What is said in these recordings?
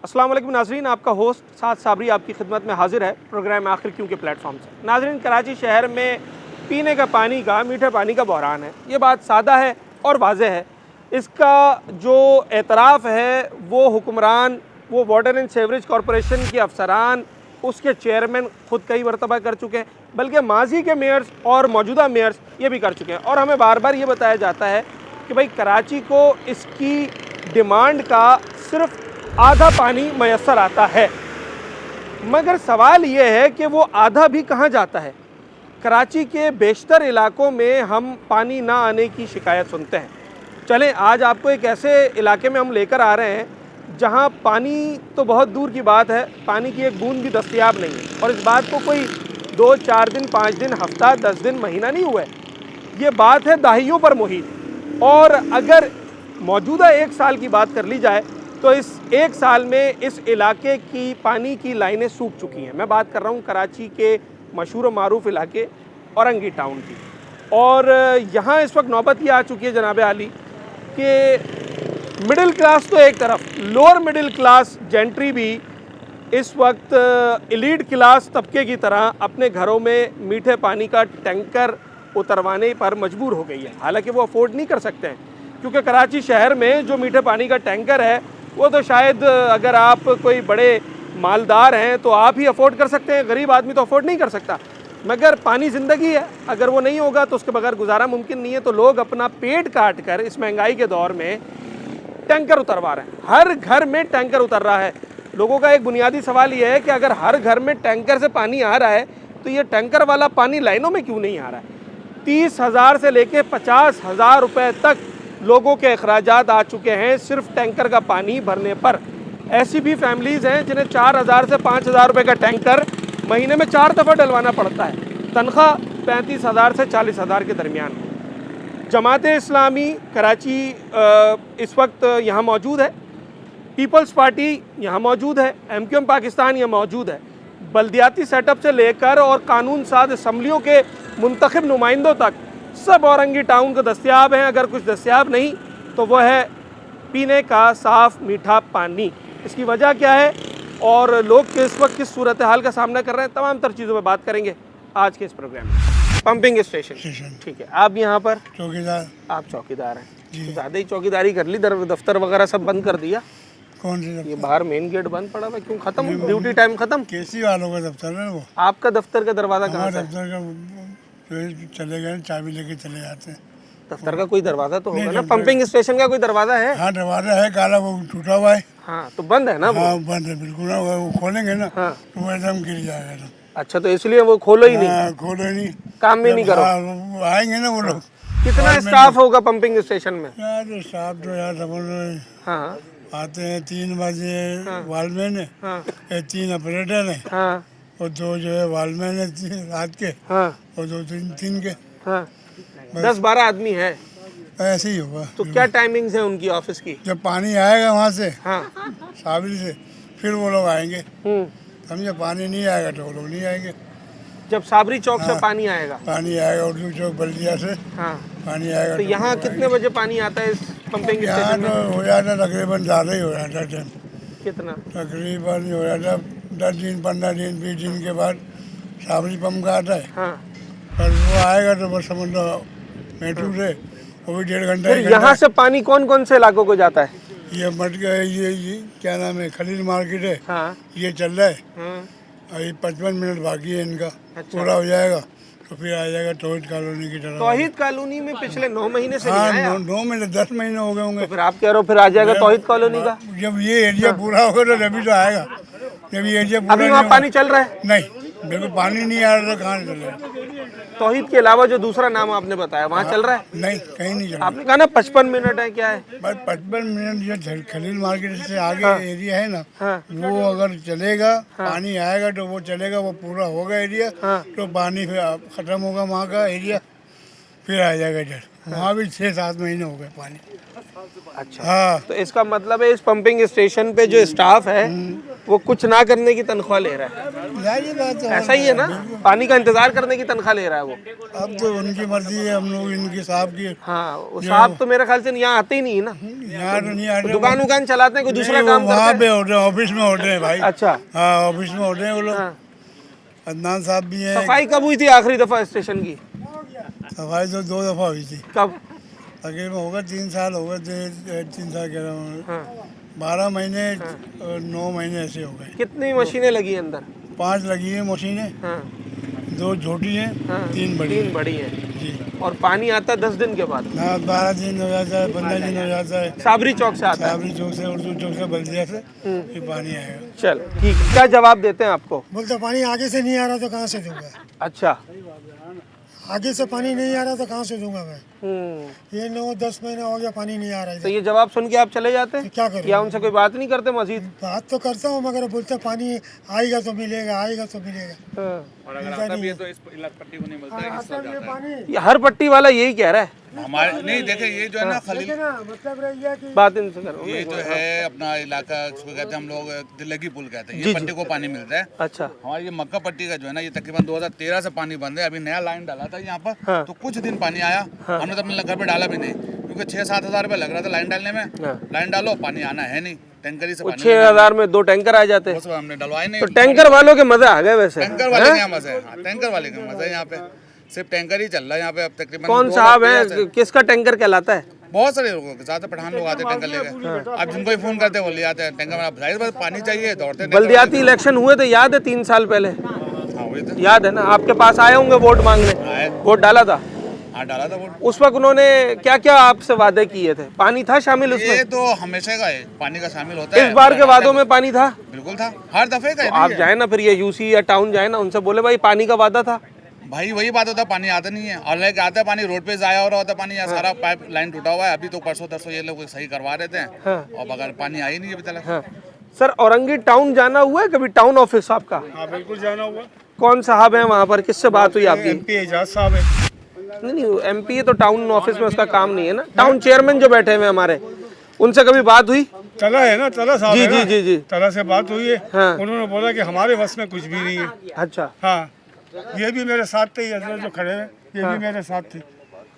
अस्सलाम वालेकुम नाज़रीन, आपका होस्ट साद साबरी आपकी खिदमत में हाजिर है प्रोग्राम आखिर क्यों के प्लेटफॉर्म से। नाज़रीन, कराची शहर में पीने का पानी का, मीठे पानी का बहरान है। ये बात सादा है और वाज़ेह है। इसका जो एतराफ़ है वो हुक्मरान, वो वाटर एंड सेवरेज कॉरपोरेशन के अफसरान, उसके चेयरमैन ख़ुद कई मरतबा कर चुके हैं, बल्कि माजी के मेयर्स और मौजूदा मेयर्स ये भी कर चुके हैं। और हमें बार बार ये बताया जाता है कि भाई कराची को इसकी डिमांड का सिर्फ आधा पानी मैसर आता है। मगर सवाल ये है कि वो आधा भी कहाँ जाता है। कराची के बेशतर इलाकों में हम पानी ना आने की शिकायत सुनते हैं। चलें, आज आपको एक ऐसे इलाके में हम लेकर आ रहे हैं जहाँ पानी तो बहुत दूर की बात है, पानी की एक बूंद भी दस्तयाब नहीं है। और इस बात को कोई 2-4 दिन, 5 दिन, हफ्ता, 10 दिन, महीना नहीं हुआ है। ये बात है दहाइयों पर मुहित। और अगर मौजूदा 1 साल की बात कर ली जाए तो इस 1 साल में इस इलाके की पानी की लाइनें सूख चुकी हैं। मैं बात कर रहा हूँ कराची के मशहूर मारूफ इलाके औरंगी टाउन की। और यहाँ इस वक्त नौबत ये आ चुकी है जनाब आली कि मिडिल क्लास तो एक तरफ, लोअर मिडिल क्लास जेंट्री भी इस वक्त एलीट क्लास तबके की तरह अपने घरों में मीठे पानी का टैंकर उतरवाने पर मजबूर हो गई है। हालांकि वो अफोर्ड नहीं कर सकते हैं, क्योंकि कराची शहर में जो मीठे पानी का टैंकर है वो तो शायद अगर आप कोई बड़े मालदार हैं तो आप ही अफोर्ड कर सकते हैं, गरीब आदमी तो अफोर्ड नहीं कर सकता। मगर पानी ज़िंदगी है, अगर वो नहीं होगा तो उसके बगैर गुजारा मुमकिन नहीं है। तो लोग अपना पेट काट कर इस महंगाई के दौर में टैंकर उतरवा रहे हैं। हर घर में टैंकर उतर रहा है। लोगों का एक बुनियादी सवाल ये है कि अगर हर घर में टैंकर से पानी आ रहा है तो ये टैंकर वाला पानी लाइनों में क्यों नहीं आ रहा है। 30,000 से लेकर 50,000 रुपये तक लोगों के अखराजात आ चुके हैं सिर्फ टैंकर का पानी भरने पर। ऐसी भी फैमिलीज़ हैं जिन्हें 4,000 से 5,000 रुपये का टैंकर महीने में 4 दफ़ा डलवाना पड़ता है। तनख्वाह 35,000 से 40,000 के दरमियान। जमात इस्लामी कराची इस वक्त यहाँ मौजूद है, पीपल्स पार्टी यहाँ मौजूद है, MQM पाकिस्तान यहाँ मौजूद है। बल्दियाती सेटअप से लेकर और कानून साज असम्बलियों के मुंतखब नुमाइंदों तक सब औरंगी टाउन को दस्तयाब हैं। अगर कुछ दस्तयाब नहीं तो वह है पीने का साफ़ मीठा पानी। इसकी वजह क्या है और लोग किस वक्त किस सूरत हाल का सामना कर रहे हैं, तमाम तर चीज़ों पर बात करेंगे आज के इस प्रोग्राम में। पंपिंग स्टेशन, ठीक है। आप यहाँ पर चौकीदार? आप चौकीदार हैं, ज़्यादा ही चौकीदारी कर ली, दफ्तर वगैरह सब बंद कर दिया। कौन से ये बाहर मेन गेट बंद पड़ा हुआ, क्यों? खत्म ड्यूटी टाइम खत्म? केसी वालों का दफ्तर है वो। आपका दफ्तर का दरवाज़ा कहाँ से? दफ्तर का चले गए, चाबी लेके चले जाते हैं। दफ्तर का कोई दरवाज़ा तो होगा ना, पंपिंग स्टेशन का कोई दरवाज़ा है? हाँ, दरवाजा है, काला, वो टूटा हुआ है। हाँ, तो बंद है ना वो? हाँ, बंद है बिल्कुल ना। वो खोलेंगे ना तो वो एकदम गिर जाएगा एकदम। अच्छा, तो इसलिए वो खोलो ही नहीं? खोलो ही नहीं, काम भी नहीं करो? आएंगे ना वो लोग। कितना स्टाफ होगा पंपिंग स्टेशन में? यार स्टाफ तो यार समझ लो, हाँ, आते हैं 3 बजे वालमैन है, हाँ, 3 ऑपरेटर है, हाँ, और 2 जो है वालमैन है रात के, हाँ, और 2 3 के, हाँ। 10-12 आदमी है। ऐसे ही होगा। तो क्या टाइमिंग्स है उनकी ऑफिस की? जब पानी आएगा वहाँ से, हाँ, साबिर से, फिर वो लोग आएंगे। हम्म। समझे? पानी नहीं आएगा तो वो लोग नहीं आएंगे। जब साबरी चौक से पानी आएगा? पानी आएगा उर्दू चौक बल्दिया से, हाँ। पानी आएगा तो यहाँ कितने बजे पानी आता है इस पंपिंग यहाँ स्टेशन तो में? हो जाता तकरीबन ज़्यादा ही हो जाता टाइम। कितना? तकरीबन हो जाता 10 दिन, 15 दिन, 20 दिन के बाद साबरी पंप का आता है। हाँ। पर वो आएगा तो बस समझ लो मेट्रो से, वो भी 1.5 घंटा। फिर यहाँ से पानी कौन कौन से इलाकों को जाता है? ये मट गए, ये क्या नाम है, खलील मार्केट है। हाँ, ये चल रहा है, हाँ। अभी 55 मिनट बाकी है इनका। अच्छा। पूरा हो जाएगा तो फिर आ जाएगा तौहीद कॉलोनी की तरफ। तौहीद कॉलोनी में पिछले 9 महीने से नहीं हाँ, आया? 9 महीने 10 महीने हो गए होंगे। तो फिर आप कह रहे हो फिर आ जाएगा तौहीद कॉलोनी का? जब ये एरिया पूरा होगा तो तभी तो आएगा। जब ये एरिया पूरा अभी वहाँ पानी चल रहा है? नहीं, बिल्कुल पानी नहीं आ रहा, तो कहाँ से चलेगा? तौहीद के अलावा जो दूसरा नाम आपने बताया वहाँ चल रहा है? नहीं, कहीं नहीं चल रहा। आपने कहा ना 55 मिनट है, क्या है? बस 55 मिनट जो खलील मार्केट से आगे एरिया है ना, हाँ। वो अगर चलेगा, पानी आएगा तो वो चलेगा, वो पूरा होगा एरिया, तो पानी फिर खत्म होगा वहाँ का एरिया, फिर आ जाएगा इधर। वहाँ भी 6-7 महीने हो गए पानी। अच्छा, हाँ तो इसका मतलब है इस पंपिंग स्टेशन पे जो स्टाफ है वो कुछ ना करने की तनख्वाह ले रहा है, जाहिर बात है। ऐसा ही है ना? पानी का इंतजार करने की तनख्वाह ले रहा है वो। अब तो उनकी मर्जी है, हम लोग इनके साहब की हाँ, वो साहब तो मेरे ख्याल से यहाँ आते ही नहीं है ना, यहाँ तो नहीं आ रहे। दुकान उकान चलाते हैं, कोई दूसरा काम वहाँ करते पे होते हैं, ऑफिस में होते हैं भाई। हैं। अच्छा, हाँ ऑफिस में होते हैं वो लोग। हाँ। अदनान साहब भी हैं। सफाई कब हुई थी आखिरी दफा स्टेशन की? सफाई तो 2 दफा हुई थी, कब? तकरीबन होगा 3 साल हो गए थे, 3 साल कह रहा हूँ, हाँ। 12 महीने 9 महीने ऐसे हो गए। कितनी मशीनें लगी अंदर? 5 लगी हैं मशीनें, हाँ, 2 छोटी हैं, हाँ, 3 बड़ी तीन हैं। बड़ी है। जी और पानी आता है 10 दिन के बाद? हाँ 12 दिन हो जाता है, 15 दिन हो जाता है। साबरी चौक से आता है। साबरी चौक से, उर्दू चौक से, बल्दिया से ये पानी आएगा। चल ठीक है, क्या जवाब देते हैं आपको? बोलते पानी आगे से नहीं आ रहा तो कहाँ से दूंगा? अच्छा, आगे से पानी नहीं आ रहा तो कहाँ से दूंगा मैं? हम्म, ये 9-10 महीने हो गया पानी नहीं आ रहा तो इधर। ये जवाब सुन के आप चले जाते हैं क्या करूं? या उनसे कोई बात नहीं करते मजीद? बात तो करता हूँ मगर बोलते पानी आएगा तो मिलेगा, आएगा तो मिलेगा। हाँ। मिलता नहीं है। तो इस पट्टी को नहीं मिलता है। आता भी है पानी। ये हर पट्टी वाला यही कह रहा है, हमारे नहीं देखे, ये जो है ना खलील, देखिए ना, मतलब रह गया कि बात इनसे करो। ये जो है अपना इलाका, इसको कहते हैं हम लोग दिल्लगी पुल कहते हैं, जी, ये जी। पट्टी को पानी मिलता है। अच्छा, हमारी ये मक्का पट्टी का जो है ना, ये तकरीबन 2013 से पानी बंद है। अभी नया लाइन डाला था यहाँ पर, हाँ। तो कुछ दिन पानी आया। हमने तो अपने घर पे डाला भी नहीं, क्योंकि 6-7 हज़ार रुपये लग रहा था लाइन डालने में। हाँ। लाइन डालो, पानी आना है नहीं, टैंकरी से वो पानी 6,000 में 2 टैंकर आ जाते हैं। उस हमने डलवाए नहीं। तो टैंकर वालों के मजे आ गए वैसे। टैंकर वाले के यहाँ मजा है, हाँ, टैंकर वाले का मजा है। यहाँ पे सिर्फ टैंकर ही चल रहा है यहाँ पे अब तकरीबन। कौन 2013 साहब है, से। किसका टैंकर कहलाता है? बहुत सारे लोगों के, ज्यादा पठान लोग आते हैं टैंकर लेके। अब जिनको ही फोन करते हैं वो ले आते हैं टैंकर में। अब जाहिर बात पानी चाहिए, दौड़ते हैं टैंकर बल्दियाती इलेक्शन हुए थे, याद है 3 साल पहले? वाले। हाँ वही तो। याद है ना? आपके पास आए होंगे वोट मांगने, आए। वोट डाला था? हाँ डाला था वोट। उस वक्त उन्होंने क्या क्या आपसे वादे किए थे? पानी था शामिल ये उसमें? तो हमेशा का है, पानी का शामिल होता है। इस बार के वादों में पानी था? बिल्कुल था, हर दफे का है तो ना आप ये। जाए ना फिर, ये यूसी या टाउन जाए ना, उनसे बोले भाई पानी का वादा था। भाई वही बात होता है, पानी आता नहीं है। और लेके आता है पानी, रोड पे जाया हो रहा होता है पानी, यहाँ सारा पाइप लाइन टूटा हुआ है। अभी तो परसों तरसों ये लोग सही करवा रहे थे, हाँ। और बगैर पानी आई नहीं अभी तक। हाँ। सर, औरंगी टाउन जाना हुआ है कभी? टाउन ऑफिस आपका? हाँ बिल्कुल जाना हुआ। कौन साहब है वहाँ पर? किससे बात हुई आपकी? MP एजाज साहब है। नहीं, एमपी तो टाउन ऑफिस में उसका काम नहीं है ना। टाउन चेयरमैन जो बैठे हुए हमारे, उनसे कभी बात हुई? तला है ना, तला साहब जी, है ना? जी, जी, जी। तला से बात हुई है। हाँ। उन्होंने बोला कि हमारे बस में कुछ भी नहीं है। अच्छा, हाँ, ये भी मेरे साथ थे, ये जो खड़े हैं ये भी मेरे साथ थे।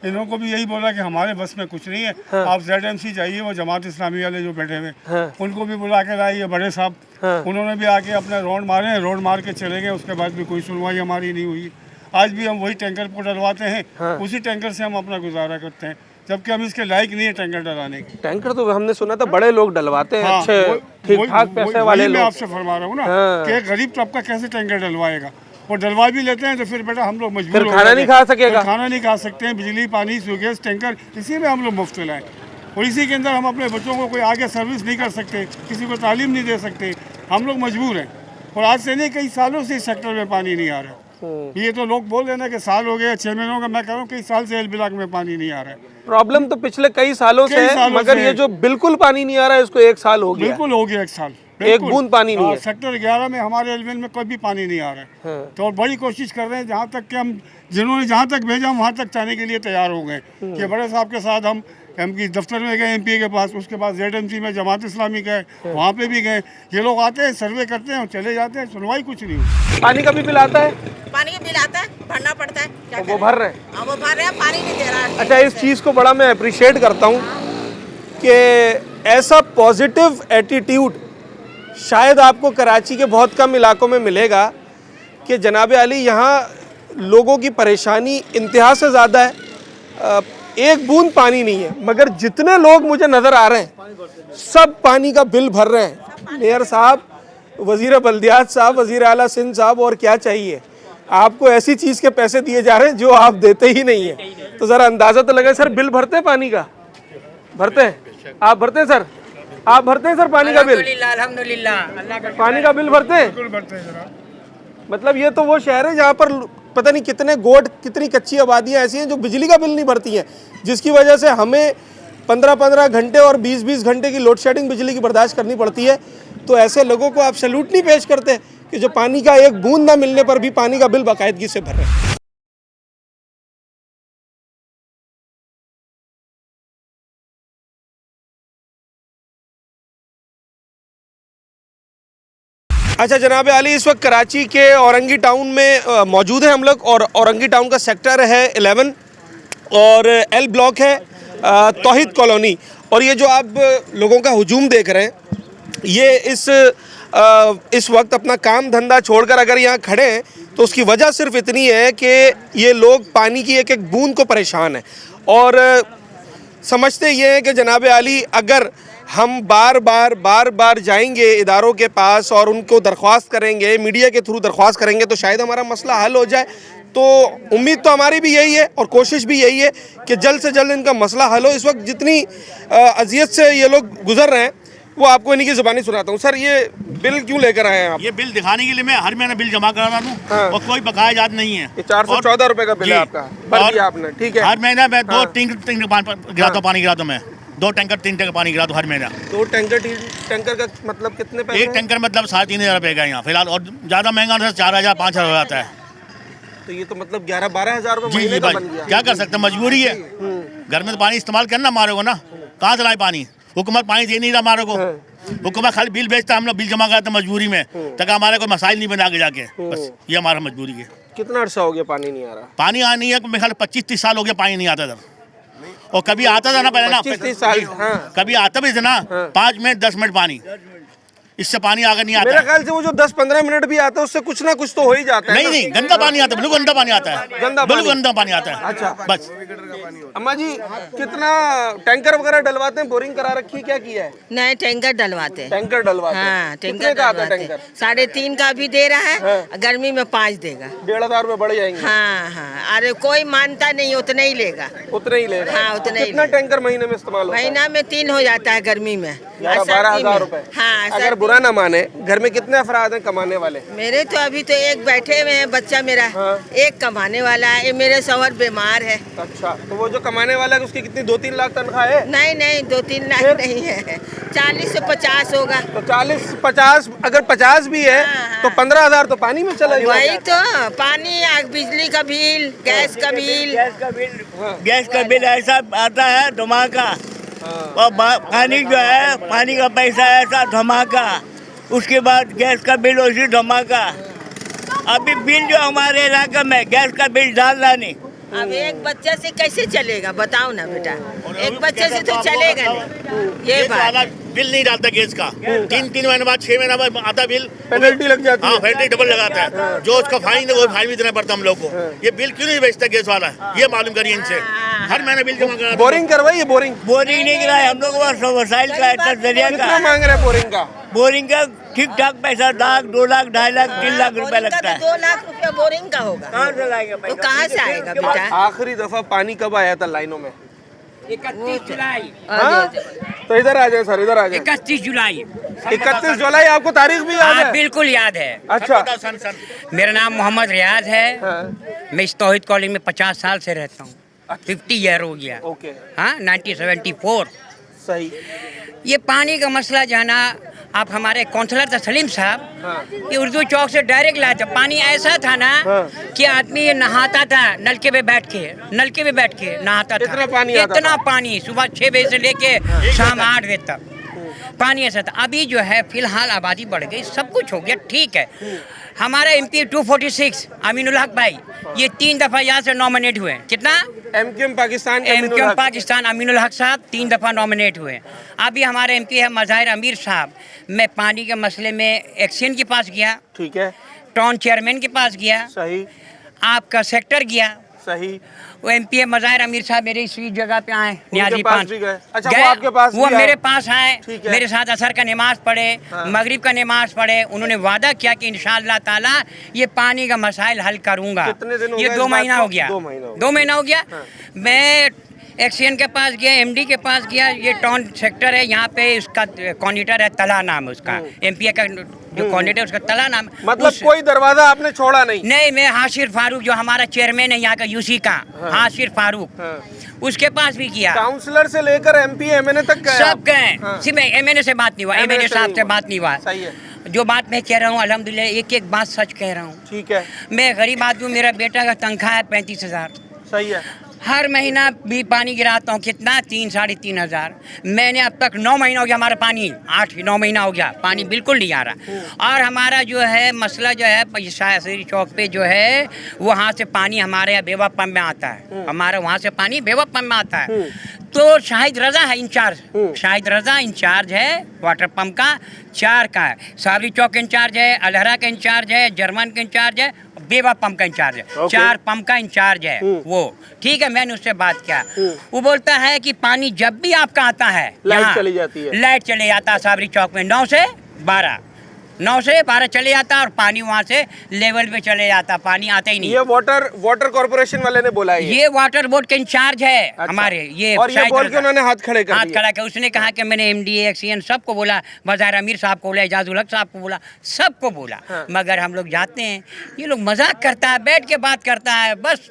इन्हों को भी यही बोला कि हमारे बस में कुछ नहीं है। आप ZMC जाइए, वो जमात इस्लामी वाले जो बैठे हुए, हाँ। उनको भी बुला के लाइए, बड़े साहब। हाँ। उन्होंने भी आके अपने राउंड मारे, राउंड मार के चले गए। उसके बाद भी कोई सुनवाई हमारी नहीं हुई। आज भी हम वही टैंकर को डलवाते हैं, उसी टैंकर से हम अपना गुजारा करते हैं, जबकि हम इसके लायक नहीं है टैंकर डलाने की। टैंकर तो हमने सुना था बड़े लोग डलवाते हैं, हाँ, अच्छे ठीक ठाक पैसे वही वाले मैं लोग। आपसे फरमा रहा हूँ ना हाँ। कि एक गरीब तबका कैसे टैंकर डलवाएगा। और डलवा भी लेते हैं तो फिर बेटा हम लोग मजबूर फिर हो खाना जाते नहीं हैं। खा सकेगा। फिर खाना नहीं खा सकते हैं। बिजली, पानी, गैस, टैंकर, इसी में हम लोग मुफ्त लाएं। और इसी के अंदर हम अपने बच्चों को कोई आगे सर्विस नहीं कर सकते, किसी को तालीम नहीं दे सकते। हम लोग मजबूर हैं। और आज से नहीं, कई सालों से इस सेक्टर में पानी नहीं आ रहा। ये तो लोग बोल रहे ना कि साल हो गया, 6 महीनों का। मैं कह रहा हूँ कई साल से एल ब्लॉक में पानी नहीं आ रहा है। प्रॉब्लम तो पिछले कई सालों से कई है, सालों मगर से ये है। जो बिल्कुल पानी नहीं आ रहा है इसको 1 साल हो गया। बिल्कुल हो गया 1 साल, एक बिल्कुल। बूंद पानी नहीं है। सेक्टर 11 में हमारे एलवेन में कोई भी पानी नहीं आ रहा है। हाँ। तो और बड़ी कोशिश कर रहे हैं, जहाँ तक कि हम जिन्होंने जहाँ तक भेजा हम वहाँ तक जाने के लिए तैयार हो गए कि बड़े साहब के साथ हम MP दफ्तर में गए, MP के पास। उसके बाद ZMC में जमात इस्लामी गए, वहाँ पे भी गए। ये लोग आते हैं, सर्वे करते हैं और चले जाते हैं, सुनवाई कुछ नहीं हुई। पानी का भी बिल आता है? पानी का बिल आता है, भरना पड़ता है। क्या वो भर रहे हैं? हाँ, वो भर रहे हैं, पानी नहीं दे रहा है। अच्छा, इस चीज़ को बड़ा मैं अप्रिशिएट करता हूँ कि ऐसा पॉजिटिव एटीट्यूड शायद आपको कराची के बहुत कम इलाकों में मिलेगा कि जनाब अली यहाँ लोगों की परेशानी इंतहा से ज़्यादा है। एक बूंद पानी नहीं है, मगर जितने लोग मुझे नज़र आ रहे हैं सब पानी का बिल भर रहे हैं। मेयर साहब, वज़ीर बल्दियात साहब, वज़ीर आला सिंध साहब, और क्या चाहिए आपको? ऐसी चीज़ के पैसे दिए जा रहे हैं जो आप देते ही नहीं है। तो ज़रा अंदाज़ा तो लगे। सर, बिल भरते हैं पानी का? भरते हैं? आप भरते हैं सर? आप भरते हैं सर पानी का बिल? अल्हम्दुलिल्लाह, अल्लाह का पानी का बिल भरते हैं? बिल्कुल भरते हैं जरा। मतलब ये तो वो शहर है जहाँ पर पता नहीं कितने गोट, कितनी कच्ची आबादियाँ ऐसी हैं जो बिजली का बिल नहीं भरती हैं, जिसकी वजह से हमें 15-15 घंटे और 20-20 घंटे की लोड शेडिंग बिजली की बर्दाश्त करनी पड़ती है। तो ऐसे लोगों को आप सैल्यूट नहीं पेश करते कि जो पानी का एक बूंद ना मिलने पर भी पानी का बिल बाकायदगी से भर रहे हैं। अच्छा जनाब आली, इस वक्त कराची के औरंगी टाउन में मौजूद है हम लोग, और औरंगी टाउन का सेक्टर है 11 और एल ब्लॉक है तौहीद कॉलोनी। और ये जो आप लोगों का हुजूम देख रहे हैं, ये इस वक्त अपना काम धंधा छोड़कर अगर यहाँ खड़े हैं तो उसकी वजह सिर्फ इतनी है कि ये लोग पानी की एक एक बूंद को परेशान हैं। और समझते ये हैं कि जनाब आली, अगर हम बार बार जाएंगे इदारों के पास और उनको दरख्वास्त करेंगे, मीडिया के थ्रू दरख्वास्त करेंगे, तो शायद हमारा मसला हल हो जाए। तो उम्मीद तो हमारी भी यही है और कोशिश भी यही है कि जल्द से जल्द इनका मसला हल हो। इस वक्त जितनी अजियत से ये लोग गुजर रहे हैं वो आपको इन्हीं की ज़ुबानी सुनाता हूँ। सर, ये बिल क्यों लेकर आए हैं आप? ये बिल दिखाने के लिए मैं हर महीने बिल जमा करा रहा हूँ। हाँ। और कोई बकाया याद नहीं है। ये 414 रुपये का बिल है आपका, भर दिया आपने, ठीक है। हर महीने मैं हाँ। 2-3 गिराता हूँ, पानी गिराता हूँ मैं 2 टैंकर 3 टैंकर पानी गिराता हूँ हर महीना। 2 टैंकर का मतलब कितने पैसे? एक टैंकर मतलब 3,500 रुपये का यहाँ फिलहाल, और ज़्यादा महंगा तो 4,000-5,000 हो जाता है। तो ये तो मतलब 11-12 हज़ार रुपये जी महीने जी का भाई, बन गया। क्या कर सकते हैं, मजबूरी है। घर में तो पानी इस्तेमाल करना हमारे को ना, कहाँ चलाए पानी, हुकूमत पानी दे नहीं रहा हमारे को। हुकूमत खाली बिल भेजता है, हम लोग बिल जमा कराते हैं मजबूरी में, ताकि हमारे कोई मसाइल नहीं बना आगे जाके। बस ये हमारा मजबूरी है। कितना अर्सा हो गया पानी नहीं आ रहा? पानी आ नहीं है, मेरे ख्याल 25-30 साल हो गया पानी नहीं आता इधर। और कभी आता था ना पहले ना, 25-30 साल, हाँ। कभी आता भी था ना 5 मिनट 10 मिनट पानी, इससे पानी आगे नहीं आता मेरे है। ख्याल से वो जो 10-15 मिनट भी आता है उससे कुछ ना कुछ तो हो ही जाता है। नहीं नहीं, गंदा पानी आता है, बिल्कुल गंदा पानी आता है, बिल्कुल गंदा पानी आता है। अच्छा। बस अम्मा जी, कितना टैंकर वगैरह डलवाते हैं? बोरिंग करा रखी है, क्या किया है? नए टैंकर डलवाते हैं। टैंकर डलवाते हैं। हाँ, कितने टैंकर का आता है डलवाते हैं। टैंकर? 3.5 का भी दे रहा है, हाँ। गर्मी में 5 देगा। 1,500 रुपये बढ़ जाएंगे। हाँ हाँ, अरे कोई मानता नहीं, उतना ही लेगा। उतने ही लेगा। हाँ, उतने ही कितना लेगा। टैंकर महीने में इस्तेमाल होता है? महीना में 3 हो जाता है गर्मी में, 11-12 सर्दी में। हज़ार रुपए। हाँ, अगर सर्दी- बुरा ना माने, घर में कितने अफराद हैं कमाने वाले? मेरे तो अभी तो एक बैठे हुए हैं, बच्चा मेरा हाँ। एक कमाने वाला है, मेरे शौहर बीमार है। अच्छा, तो वो जो कमाने वाला है उसकी कितनी 2-3 लाख तनख्वाह है? नहीं नहीं, 2-3 लाख फिर? नहीं है, 40 से 50 होगा। तो 40-50, अगर 50 भी है हाँ, तो 15,000 तो पानी में चला गया। वही तो, पानी, आग, बिजली का बिल, गैस का बिल। गैस का बिल ऐसा आता है धमाका, और पानी जो है, पानी का पैसा ऐसा धमाका, उसके बाद गैस का बिल उसी धमाका। अभी बिल जो हमारे इलाके में गैस का बिल डालना नहीं। अब एक बच्चे से कैसे चलेगा, बताओ ना बेटा, एक बच्चे से तो चलेगा नहीं। ये बात वाला बिल नहीं डालता गैस का, 3 महीने बाद 6 महीने बाद आता बिल, पेनल्टी लग जाती हाँ है। पेनल्टी डबल लगाता है। जो उसका फाइन है वो फाइन भी देना पड़ता है हम लोग को। ये बिल क्यों नहीं बेचता गैस वाला, ये मालूम करिए इनसे। हर महीने बिल जमा करा। बोरिंग करवाइए, बोरिंग। बोरिंग नहीं गिराए हम लोग को, बस वसाइल का इतना जरिया कितना का। मांग रहे हैं बोरिंग का? बोरिंग का ठीक ठाक पैसा 1 लाख 2 लाख 2.5 लाख 3 लाख रुपए बोरिंग का लगता है। तो 2 लाख रुपया बोरिंग का होगा, कहाँ से लाएंगे तो पैसा? कहाँ से आएगा बेटा? आखिरी दफा पानी कब आया था लाइनों में? 31 जुलाई। हाँ? तो इधर आ जाए सर, इधर आ जाए। 31 जुलाई। 31 जुलाई, आपको तारीख भी याद हाँ है? बिल्कुल याद है। अच्छा। मेरा नाम मोहम्मद रियाज है। हाँ। मैं इस तौहीद कॉलोनी में 50 साल से रहता हूँ। 50 ईयर हो गया। ओके, हाँ, 1974। सही। ये पानी का मसला जो है ना, आप हमारे काउंसलर थे सलीम साहब, हाँ। ये उर्दू चौक से डायरेक्ट लाया था। पानी ऐसा था ना हाँ। कि आदमी ये नहाता था नलके पे बैठ के नहाता था। इतना पानी आता इतना था? पानी सुबह 6 बजे से लेके शाम 8 बजे तक पानी ऐसा था। अभी जो है फिलहाल आबादी बढ़ गई, सब कुछ हो गया, ठीक है। हमारा MP 246 अमीनुल हक भाई, ये 3 दफ़ा यहाँ से नॉमिनेट हुए। कितना? MQM पाकिस्तान के अमीनुल MQM हक। पाकिस्तान अमीनुल हक साहब 3 दफ़ा नॉमिनेट हुए। अभी हमारे MP है मज़ाहिर अमीर साहब। मैं पानी के मसले में एक्शन के पास गया, ठीक है, टाउन चेयरमैन के पास गया, सही आपका सेक्टर गया। सही। वो MP मज़ाहिर अमीर साहब मेरे इसी जगह पे आए, न्याजी पास 5 भी गए? अच्छा, वो आपके पास वो भी आए? मेरे पास आए, ठीक है। मेरे साथ असर का नमाज पढ़े, मगरिब का नमाज पढ़े। उन्होंने वादा किया कि इंशाअल्लाह ताला ये पानी का मसाइल हल करूँगा। कितने दिन हो ये गए 2 इस बात महीना को? हो गया। 2 महीना हो गया। 2 महीना हो गया। मैं एक्शन के पास गया, MD के पास गया। ये टाउन सेक्टर है, यहाँ पे उसका कोऑर्डिनेटर है, तला नाम है उसका। MP का जो कोऑर्डिनेटर उसका तला नाम। मतलब कोई दरवाजा आपने छोड़ा नहीं? नहीं, मैं हाशिर फारूक जो हमारा चेयरमैन है यहाँ का UC का, हाशिर फारूक, उसके पास भी किया। काउंसलर से लेकर MP MNA तक गए सब आप? गए। हाँ। सिर्फ MNA से बात नहीं हुआ, MNA MNA से साहब नहीं से हुआ। बात नहीं हुआ। सही है, जो बात मैं कह रहा हूँ अल्हम्दुलिल्लाह एक एक बात सच कह रहा हूँ। ठीक है, मैं गरीब आदमी, मेरा बेटा का तनख्वाह है 35,000। सही है। हर महीना भी पानी गिराता हूँ। कितना? 3-3.5 हज़ार। मैंने अब तक 9 महीना हो गया, हमारा पानी 8-9 महीना हो गया, पानी बिल्कुल नहीं आ रहा। और हमारा जो है मसला जो है शाहरी चौक पे जो है, वहाँ से पानी हमारे यहाँ बेवा पंप में आता है। हमारे वहाँ से पानी बेवा पंप में आता है। तो शाहिद रजा है इंचार्ज, शाहिद रजा इंचार्ज है वाटर पंप का, 4 का है। साबरी चौक का इंचार्ज है, अलहरा का इंचार्ज है, जर्मन का इंचार्ज है, बेवा पंप का इंचार्ज है। 4 पंप का इंचार्ज है वो। ठीक है, मैंने उससे बात किया। वो बोलता है कि पानी जब भी आपका आता है, लाइट चली जाती है, लाइट चले जाता है साबरी चौक में 9 से 12 चले जाता और पानी वहाँ से लेवल पे चले जाता, पानी आता ही नहीं। ये वाटर कॉर्पोरेशन वाले ने बोला है ये वाटर बोर्ड के इंचार्ज है। अच्छा। हमारे ये और ये बोल के उन्होंने हाथ खड़ा कर उसने कहा कि मैंने MDA एक्सीएन सबको बोला, बाजार अमीर साहब को बोला, एजाजुल हक साहब को बोला, सबको बोला। हाँ। मगर हम लोग जाते हैं, ये लोग मजाक करता है, बैठ के बात करता है, बस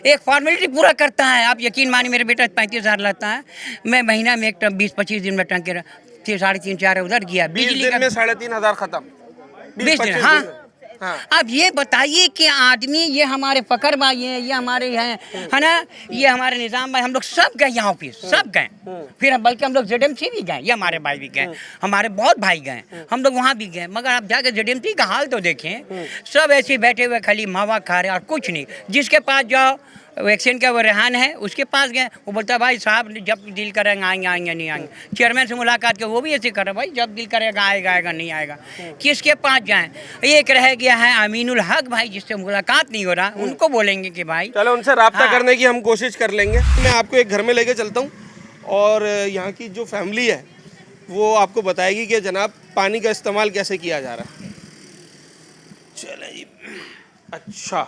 एक फॉर्मेलिटी पूरा करता है। आप यकीन मानिए, मेरे बेटा 35 हज़ार लाता है, मैं महीना में एक टन 20-25 दिन में टंकी 3-3.5 उधर गया। बिजली में 3.5 हज़ार खत्म 20 दिन। हाँ। अब ये बताइए कि आदमी, ये हमारे फकर भाई हैं, ये हमारे हैं, है ना, ये हमारे निज़ाम भाई, हम लोग सब गए यहाँ ऑफिस, सब गए। फिर बल्कि हम लोग ZMC भी गए, ये हमारे भाई भी गए, हमारे बहुत भाई गए, हम लोग वहाँ भी गए। मगर आप जाकर ZMC का हाल तो देखें, सब ऐसे बैठे हुए खाली मावा खा रहे और कुछ नहीं। जिसके पास जाओ, वैक्सीन का वो रेहान है, उसके पास गए, वो बोलता है भाई साहब जब दिल करेगा आएंगे नहीं आएंगे। चेयरमैन से मुलाकात के वो भी ऐसे कर रहे, भाई जब दिल करेगा आएगा नहीं आएगा। किसके पास जाएं? एक रह गया है अमीनुल हक भाई, जिससे मुलाकात नहीं हो रहा, उनको बोलेंगे कि भाई चलो उनसे राब्ता करने की हम कोशिश कर लेंगे। मैं आपको एक घर में लेके चलता हूँ और यहाँ की जो फैमिली है वो आपको बताएगी कि जनाब पानी का इस्तेमाल कैसे किया जा रहा है। चले जी। अच्छा,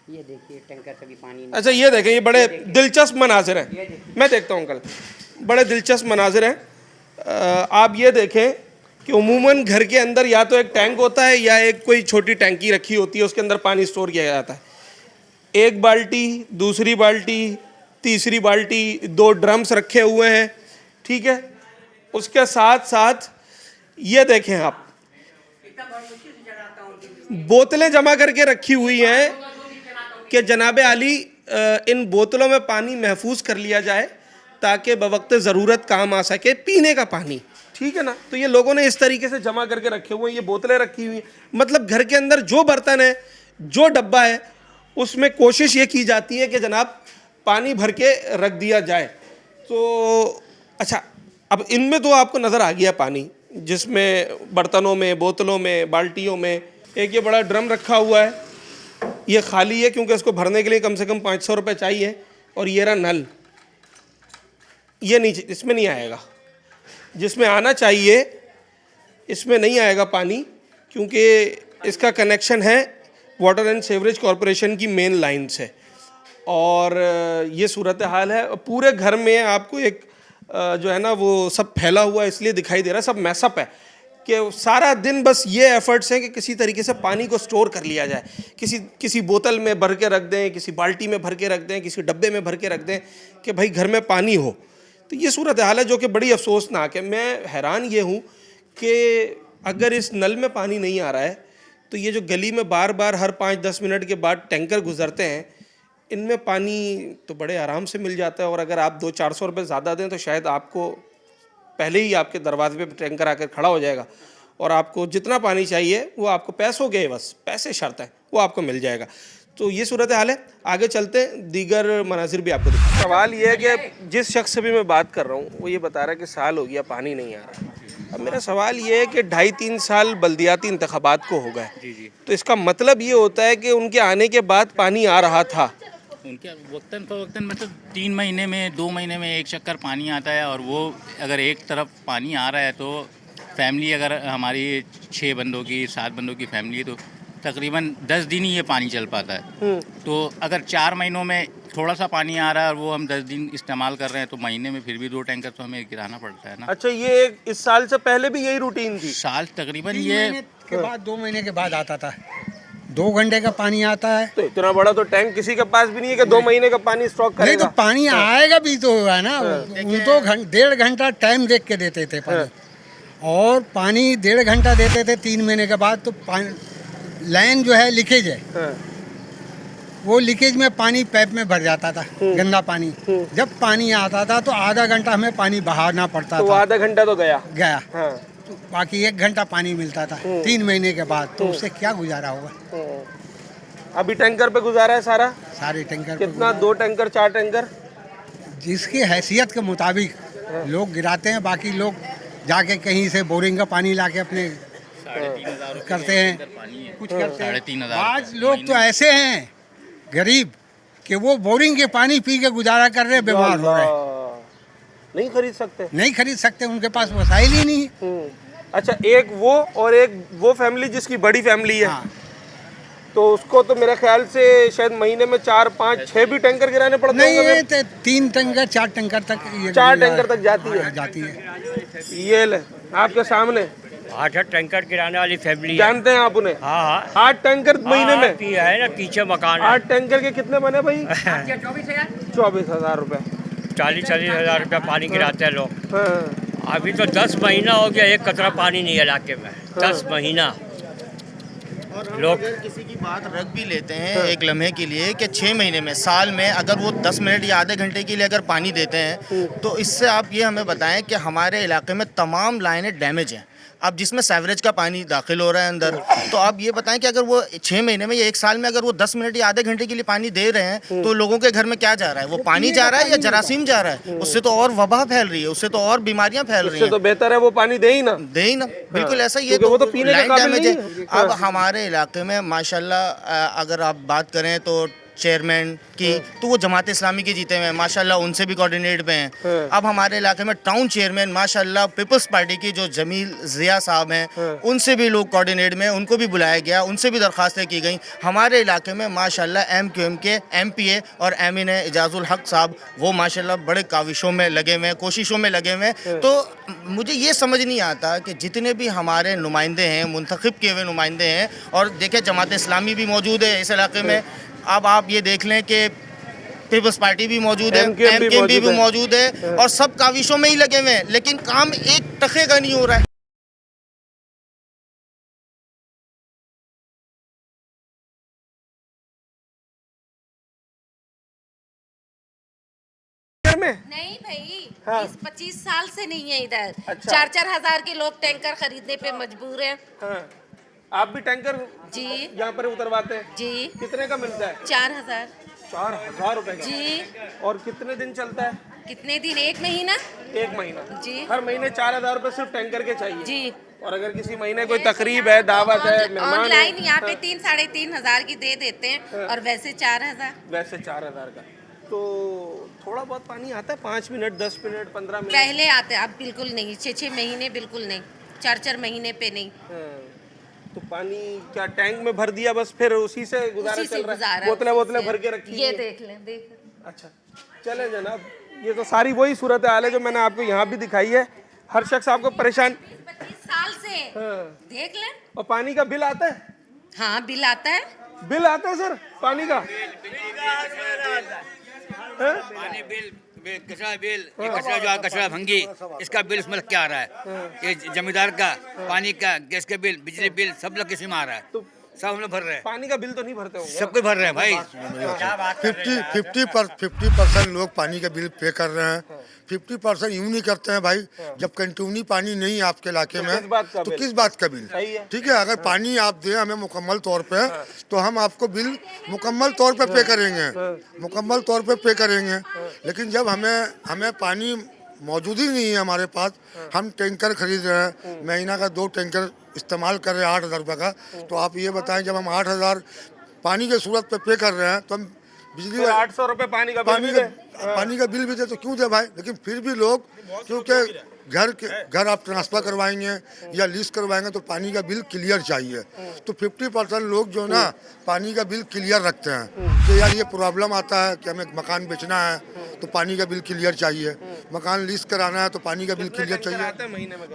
ये देखिए टैंकर से भी पानी। अच्छा, ये देखें, ये बड़े दिलचस्प मनाजिर हैं। मैं देखता हूँ अंकल, बड़े दिलचस्प मनाजिर हैं। आप ये देखें कि उमूमन घर के अंदर या तो एक टैंक होता है या एक कोई छोटी टैंकी रखी होती है, उसके अंदर पानी स्टोर किया जाता है। एक बाल्टी, दूसरी बाल्टी, तीसरी बाल्टी, 2 ड्रम्स रखे हुए हैं। ठीक है, उसके साथ साथ ये देखें आप, बोतलें जमा करके रखी हुई हैं कि जनाब आली इन बोतलों में पानी महफूज कर लिया जाए ताकि बवक्त ज़रूरत काम आ सके, पीने का पानी। ठीक है ना, तो ये लोगों ने इस तरीके से जमा करके रखे हुए हैं। ये बोतलें रखी हुई हैं, मतलब घर के अंदर जो बर्तन है, जो डब्बा है, उसमें कोशिश ये की जाती है कि जनाब पानी भर के रख दिया जाए। तो अच्छा, अब इनमें तो आपको नज़र आ गया पानी, जिसमें बर्तनों में, बोतलों में, बाल्टियों में। एक ये बड़ा ड्रम रखा हुआ है, ये खाली है क्योंकि इसको भरने के लिए कम से कम 500 रुपये चाहिए। और ये रहा नल, ये नहीं, इसमें नहीं आएगा, जिसमें आना चाहिए इसमें नहीं आएगा पानी, क्योंकि इसका कनेक्शन है वाटर एंड सीवरेज कॉरपोरेशन की मेन लाइन से। और ये सूरत हाल है पूरे घर में। आपको एक जो है ना वो सब फैला हुआ इसलिए दिखाई दे रहा है, सब मैसअप है कि सारा दिन बस ये एफर्ट्स हैं कि किसी तरीके से पानी को स्टोर कर लिया जाए। किसी बोतल में भर के रख दें, किसी बाल्टी में भर के रख दें, किसी डब्बे में भर के रख दें कि भाई घर में पानी हो। तो ये सूरत हाल है जो कि बड़ी अफसोसनाक है। मैं हैरान ये हूँ कि अगर इस नल में पानी नहीं आ रहा है तो ये जो गली में बार बार हर 5-10 मिनट के बाद टैंकर गुजरते हैं, इनमें पानी तो बड़े आराम से मिल जाता है। और अगर आप 200-400 रुपये ज़्यादा दें तो शायद आपको पहले ही आपके दरवाजे पे टैंकर आकर खड़ा हो जाएगा और आपको जितना पानी चाहिए वो आपको पैसों के, बस पैसे शर्त है, वो आपको मिल जाएगा। तो ये सूरत हाल है। आगे चलते हैं, दीगर मनाजिर भी आपको दिखा। सवाल ये है कि जिस शख्स से भी मैं बात कर रहा हूँ वो ये बता रहा है कि साल हो गया पानी नहीं आ रहा। अब मेरा सवाल ये है कि 2.5-3 साल बल्दियाती इंतखाबात को हो गए, तो इसका मतलब ये होता है कि उनके आने के बाद पानी आ रहा था। उनके वक्तन फ़वक्तन मतलब 3 महीने में 2 महीने में एक चक्कर पानी आता है। और वो अगर एक तरफ पानी आ रहा है तो फैमिली, अगर हमारी 6 बंदों की 7 बंदों की फैमिली है तो तकरीबन 10 दिन ही ये पानी चल पाता है। तो अगर 4 महीनों में थोड़ा सा पानी आ रहा है और वो हम 10 दिन इस्तेमाल कर रहे हैं तो महीने में फिर भी 2 टैंकर तो हमें गिराना पड़ता है ना। अच्छा, ये इस साल से पहले भी यही रूटीन थी? साल तकरीबन ये के बाद 2 महीने के बाद आता था, 2 घंटे का पानी आता है। तो इतना बड़ा तो टैंक किसी के पास भी नहीं है कि 2 महीने का पानी स्टॉक करेगा। नहीं तो पानी आएगा भी तो है ना। उन तो 1.5 घंटा टाइम देख के देते थे पानी, और पानी 1.5 घंटा देते थे 3 महीने के बाद। तो लाइन जो है लीकेज है, वो लीकेज में पानी पाइप में भर जाता था, गंदा पानी। जब पानी आता था तो आधा घंटा हमें पानी बहाना पड़ता तो वो था, आधा घंटा तो गया। गया। तो बाकी 1 घंटा पानी मिलता था 3 महीने के बाद, तो उससे क्या गुजारा होगा। अभी टैंकर पे गुजारा है सारा? सारे टैंकर पे कितना, 2 टैंकर 4 टैंकर? जिसकी हैसियत के मुताबिक लोग गिराते हैं, बाकी लोग जाके कहीं से बोरिंग का पानी लाके अपने करते हैं, कुछ करते हैं। 3,500 आज लोग तो ऐसे हैं गरीब कि वो बोरिंग के पानी पी के गुजारा कर रहे, बीमार हो रहे हैं, नहीं खरीद सकते। नहीं खरीद सकते, उनके पास वसाइल ही नहीं है। अच्छा, एक वो और एक वो फैमिली जिसकी बड़ी फैमिली है। हाँ। तो उसको तो मेरे ख्याल से शायद महीने में 4, 5, 6 भी टैंकर गिराने पड़ते नहीं, होंगे। ये 3 टैंकर 4 टैंकर तक, 4 टैंकर तक जाती है। जाती है। ये ले आपके सामने 8 टैंकर गिराने वाली फैमिली है। जानते हैं आप उन्हें? हाँ 8 टैंकर महीने में है ना, पीछे मकान है। 8 टैंकर के कितने बने भाई? 24,000 रुपए। 40-40 हज़ार रुपया पानी गिराते हैं लोग। हाँ। अभी तो 10 महीना हो गया, एक कतरा पानी नहीं है इलाके में। 10 महीना लोग किसी की बात रख भी लेते हैं एक लम्हे के लिए कि 6 महीने में, साल में अगर वो 10 मिनट या आधे घंटे के लिए अगर पानी देते हैं, तो इससे आप ये हमें बताएं कि हमारे इलाके में तमाम लाइनें डैमेज हैं। अब जिसमें सेवरेज का पानी दाखिल हो रहा है अंदर, तो आप ये बताएं कि अगर वो 6 महीने में या 1 साल में अगर वो 10 मिनट या आधे घंटे के लिए पानी दे रहे हैं, तो लोगों के घर में क्या जा रहा है? वो पानी जा रहा है या जरासीम जा रहा है? उससे तो और वबा फैल रही है, उससे तो और बीमारियां फैल रही हैं। तो बेहतर है वो पानी दे ही ना। बिल्कुल ऐसा ही है। वो तो पीने के काबिल नहीं है। अब हमारे इलाके में माशाल्लाह अगर आप बात करें तो चेयरमैन की, तो वो जमात इस्लामी के जीते हुए हैं माशाल्लाह, उनसे भी कोऑर्डिनेट पे हैं। अब हमारे इलाके में टाउन चेयरमैन माशाल्लाह पीपल्स पार्टी की जो जमील जिया साहब हैं, उनसे भी लोग कोऑर्डिनेट में, उनको भी बुलाया गया, उनसे भी दरख्वास्तें की गई। हमारे इलाके में माशाल्लाह MQM के MPA और एमिन इजाजुल हक साहब, वो माशाल्लाह बड़े काविशों में लगे हुए हैं, कोशिशों में लगे हुए हैं। तो मुझे ये समझ नहीं आता कि जितने भी हमारे नुमाइंदे हैं, मुंतखब किए हुए नुमाइंदे हैं, और देखें जमात इस्लामी भी मौजूद है इस इलाके में, अब आप ये देख लें कि पीपल्स पार्टी भी मौजूद है, MKM भी मौजूद है, और सब काविशों में ही लगे हुए हैं, लेकिन काम एक टके का नहीं हो रहा है। नहीं भाई, हाँ। 20-25 साल से नहीं है इधर। अच्छा। 4-4 हजार के लोग टैंकर खरीदने पे मजबूर हैं। हाँ। आप भी टैंकर जी यहाँ पर उतरवाते हैं? जी। कितने का मिलता है? 4,000। 4,000 रुपए का? जी। और कितने दिन चलता है? कितने दिन? 1 महीना। 1 महीना जी। हर महीने 4,000 रुपए सिर्फ टैंकर के चाहिए? जी। और अगर किसी महीने कोई तकरीब है, दावत है, मेहमान है, ऑनलाइन यहाँ पे 3-3.5 हजार की दे देते हैं, और वैसे 4,000। वैसे 4,000 का। तो थोड़ा बहुत पानी आता है, 5 मिनट, 10 मिनट, 15 मिनट पहले आते, अब बिल्कुल नहीं। 6-6 महीने बिल्कुल नहीं, 4-4 महीने पे नहीं। तो पानी क्या टैंक में भर दिया बस, फिर उसी से गुजारा चल रहा है? बोतलें भर के रखी ये हैं? देख लें, देख। अच्छा, चले जनाब, ये तो सारी वही सूरत हाल है जो मैंने आपको यहाँ भी दिखाई है। हर शख्स आपको परेशान 25 साल से। देख लें। और पानी का बिल आता है? हाँ, बिल आता है। बिल आता है सर पानी का? पानी बिल, कचरा बिल, ये कचरा जो कचरा भंगी, इसका बिल इसमें क्या आ रहा है? ये जमींदार का, पानी का, गैस का बिल, बिजली बिल, सब लोग किसी में आ रहा है, तो सब हम लोग भर रहे हैं। पानी का बिल तो नहीं भरते होंगे? सब कुछ भर रहे हैं भाई। 50% लोग पानी का बिल पे कर रहे हैं। 50% यूँ नहीं करते हैं भाई, जब कंटिन्यू पानी नहीं है आपके इलाके में, तो किस बात का बिल? ठीक है, अगर पानी आप दें हमें मुकम्मल तौर पे, तो हम आपको बिल मुकम्मल तौर पे पे करेंगे, मुकम्मल तौर पे पे करेंगे। लेकिन जब हमें पानी मौजूद ही नहीं है हमारे पास, हम टैंकर खरीद रहे हैं, महीना का 2 टैंकर इस्तेमाल कर रहे हैं 8,000 रुपये का, तो आप ये बताएं जब हम 8,000 पानी के सूरत पे कर रहे हैं, तो हम बिजली 800 रुपये पानी का बिल भी दे तो क्यों दे भाई? लेकिन फिर भी लोग, क्योंकि घर आप ट्रांसफ़र करवाएंगे या लीज करवाएंगे तो पानी का बिल क्लियर चाहिए, तो 50% लोग जो ना पानी का बिल क्लियर रखते हैं कि यार ये प्रॉब्लम आता है कि हमें मकान बेचना है तो पानी का बिल क्लियर चाहिए, मकान लीज कराना है तो पानी का बिल क्लियर चाहिए।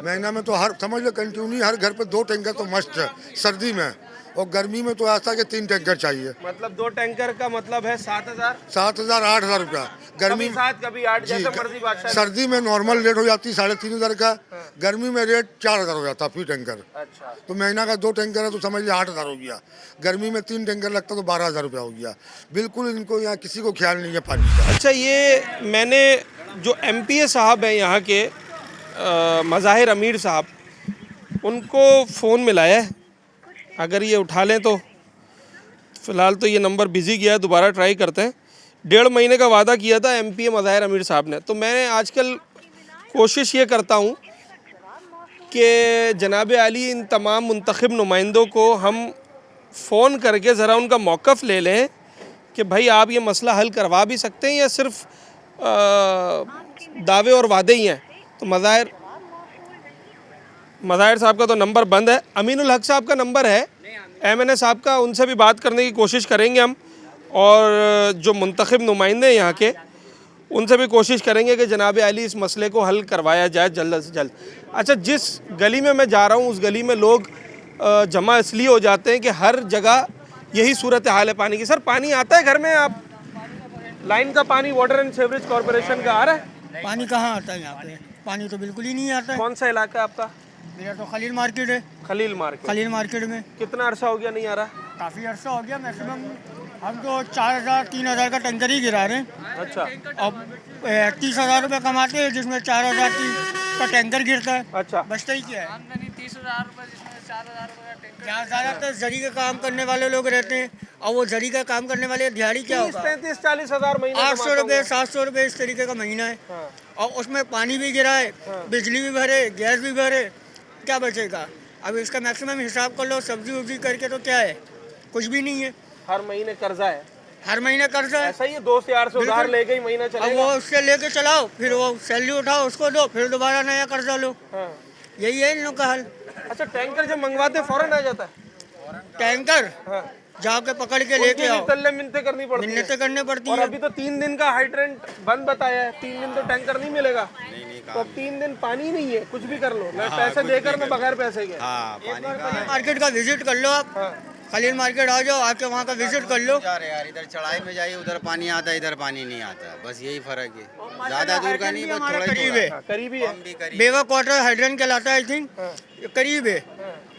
महीना में तो हर समझ लो कंटिन्यू हर घर पे 2 टैंकर तो मस्ट है सर्दी में, और गर्मी में तो ऐसा कि 3 टैंकर चाहिए। मतलब 2 टैंकर का मतलब है 7,000 8,000 रुपया गर्मी कभी 7 कभी 8 जैसे मर्जी बादशाह। सर्दी में नॉर्मल रेट हो जाती 3,500 का, गर्मी में रेट 4,000 हो जाता फी टैंकर। अच्छा, तो महीना का 2 टैंकर है तो समझ लिया 8,000 हो गया। गर्मी में 3 टैंकर लगता तो 12,000 रुपया हो गया। बिल्कुल इनको यहाँ किसी को ख्याल नहीं है पानी का। अच्छा, ये मैंने जो MPA साहब हैं यहाँ के मज़ाहिर अमीर साहब, उनको फ़ोन मिलाया है, अगर ये उठा लें तो। फ़िलहाल तो ये नंबर बिज़ी गया है, दोबारा ट्राई करते हैं। 1.5 महीने का वादा किया था MPA मज़ाहिर अमीर साहब ने। तो मैं आजकल कोशिश ये करता हूँ कि जनाब आली इन तमाम मुंतखब नुमाइंदों को हम फ़ोन करके ज़रा उनका मौक़िफ़ ले लें कि भाई आप ये मसला हल करवा भी सकते हैं या सिर्फ दावे और वादे ही हैं। तो मज़ाहिर साहब का तो नंबर बंद है। अमीनुल हक साहब का नंबर है, MNA साहब का, उनसे भी बात करने की कोशिश करेंगे हम। और जो मुंतखब नुमाइंदे हैं यहाँ के, उनसे भी कोशिश करेंगे कि जनाब आली इस मसले को हल करवाया जाए जल्द से जल्द। अच्छा, जिस गली में मैं जा रहा हूँ उस गली में लोग जमा इसलिए हो जाते हैं कि हर जगह यही सूरत हाल है पानी की। सर, पानी आता है घर में? आप लाइन का पानी वाटर एंड सीवरेज कॉरपोरेशन का आ रहा है? पानी कहाँ आता है यहाँ पे? पानी तो बिल्कुल ही नहीं आता है। कौन सा इलाका है आपका? मेरा तो खलील मार्केट है। खलील मार्केट? खलील मार्केट में कितना अरसा हो गया नहीं आ रहा? काफ़ी अरसा हो गया। मैक्सिमम हम तो 4,000 3,000 का टैंकर ही गिरा रहे हैं। अच्छा। अब 30,000 रुपये कमाते हैं, जिसमें 4,000 का टैंकर गिरता है। अच्छा, बचता ही क्या है? 30,000 रुपये, जिसमें 4,000 रुपये का टैंकर। यहाँ ज़्यादातर जरी का काम करने वाले लोग रहते हैं, और वो जरी का काम करने वाले दिहाड़ी क्या होगा? 35-40 हज़ार महीना, 800 रुपये 700 रुपये इस तरीके का महीना है। और उसमें पानी भी गिरा है, बिजली भी भरे, गैस भी भरे, क्या बचेगा? अब इसका मैक्सिमम हिसाब कर लो, सब्जी वब्जी करके, तो क्या है? कुछ भी नहीं है। हर महीने कर्जा है। हर महीने कर्जा है। ऐसा ही है, दोस्त यार से उधार लेके ही महीना चलेगा। अब वो उससे लेके चलाओ, फिर वो सैलरी उठाओ, उसको दो, फिर दोबारा नया कर्जा लो। यही है इन लोग का हाल। अच्छा, टैंकर जब मंगवाते फौरन आ जाता है? टैंकर जाके पकड़ के लेके आओ, तल्ले मिन्नतें करनी पड़ती है। मिन्नतें करनी पड़ती है। और अभी तो 3 दिन का हाइड्रेंट बंद बताया है, 3 दिन तो टैंकर नहीं मिलेगा। तो अब 3 दिन पानी नहीं है, कुछ भी कर लो, न पैसे देकर न बगैर पैसे के। मार्केट का विजिट कर लो आप, खलील मार्केट आ जाओ, आके वहाँ का विजिट कर लो। यार इधर चढ़ाई में जाइए, उधर पानी आता है, इधर पानी नहीं आता, बस यही फर्क है। ज्यादा दूर का नहीं, बस थोड़ा करीब है। करीबी है। बेवा क्वार्टर हाइड्रेंट कहलाता है, आई थिंक करीब है।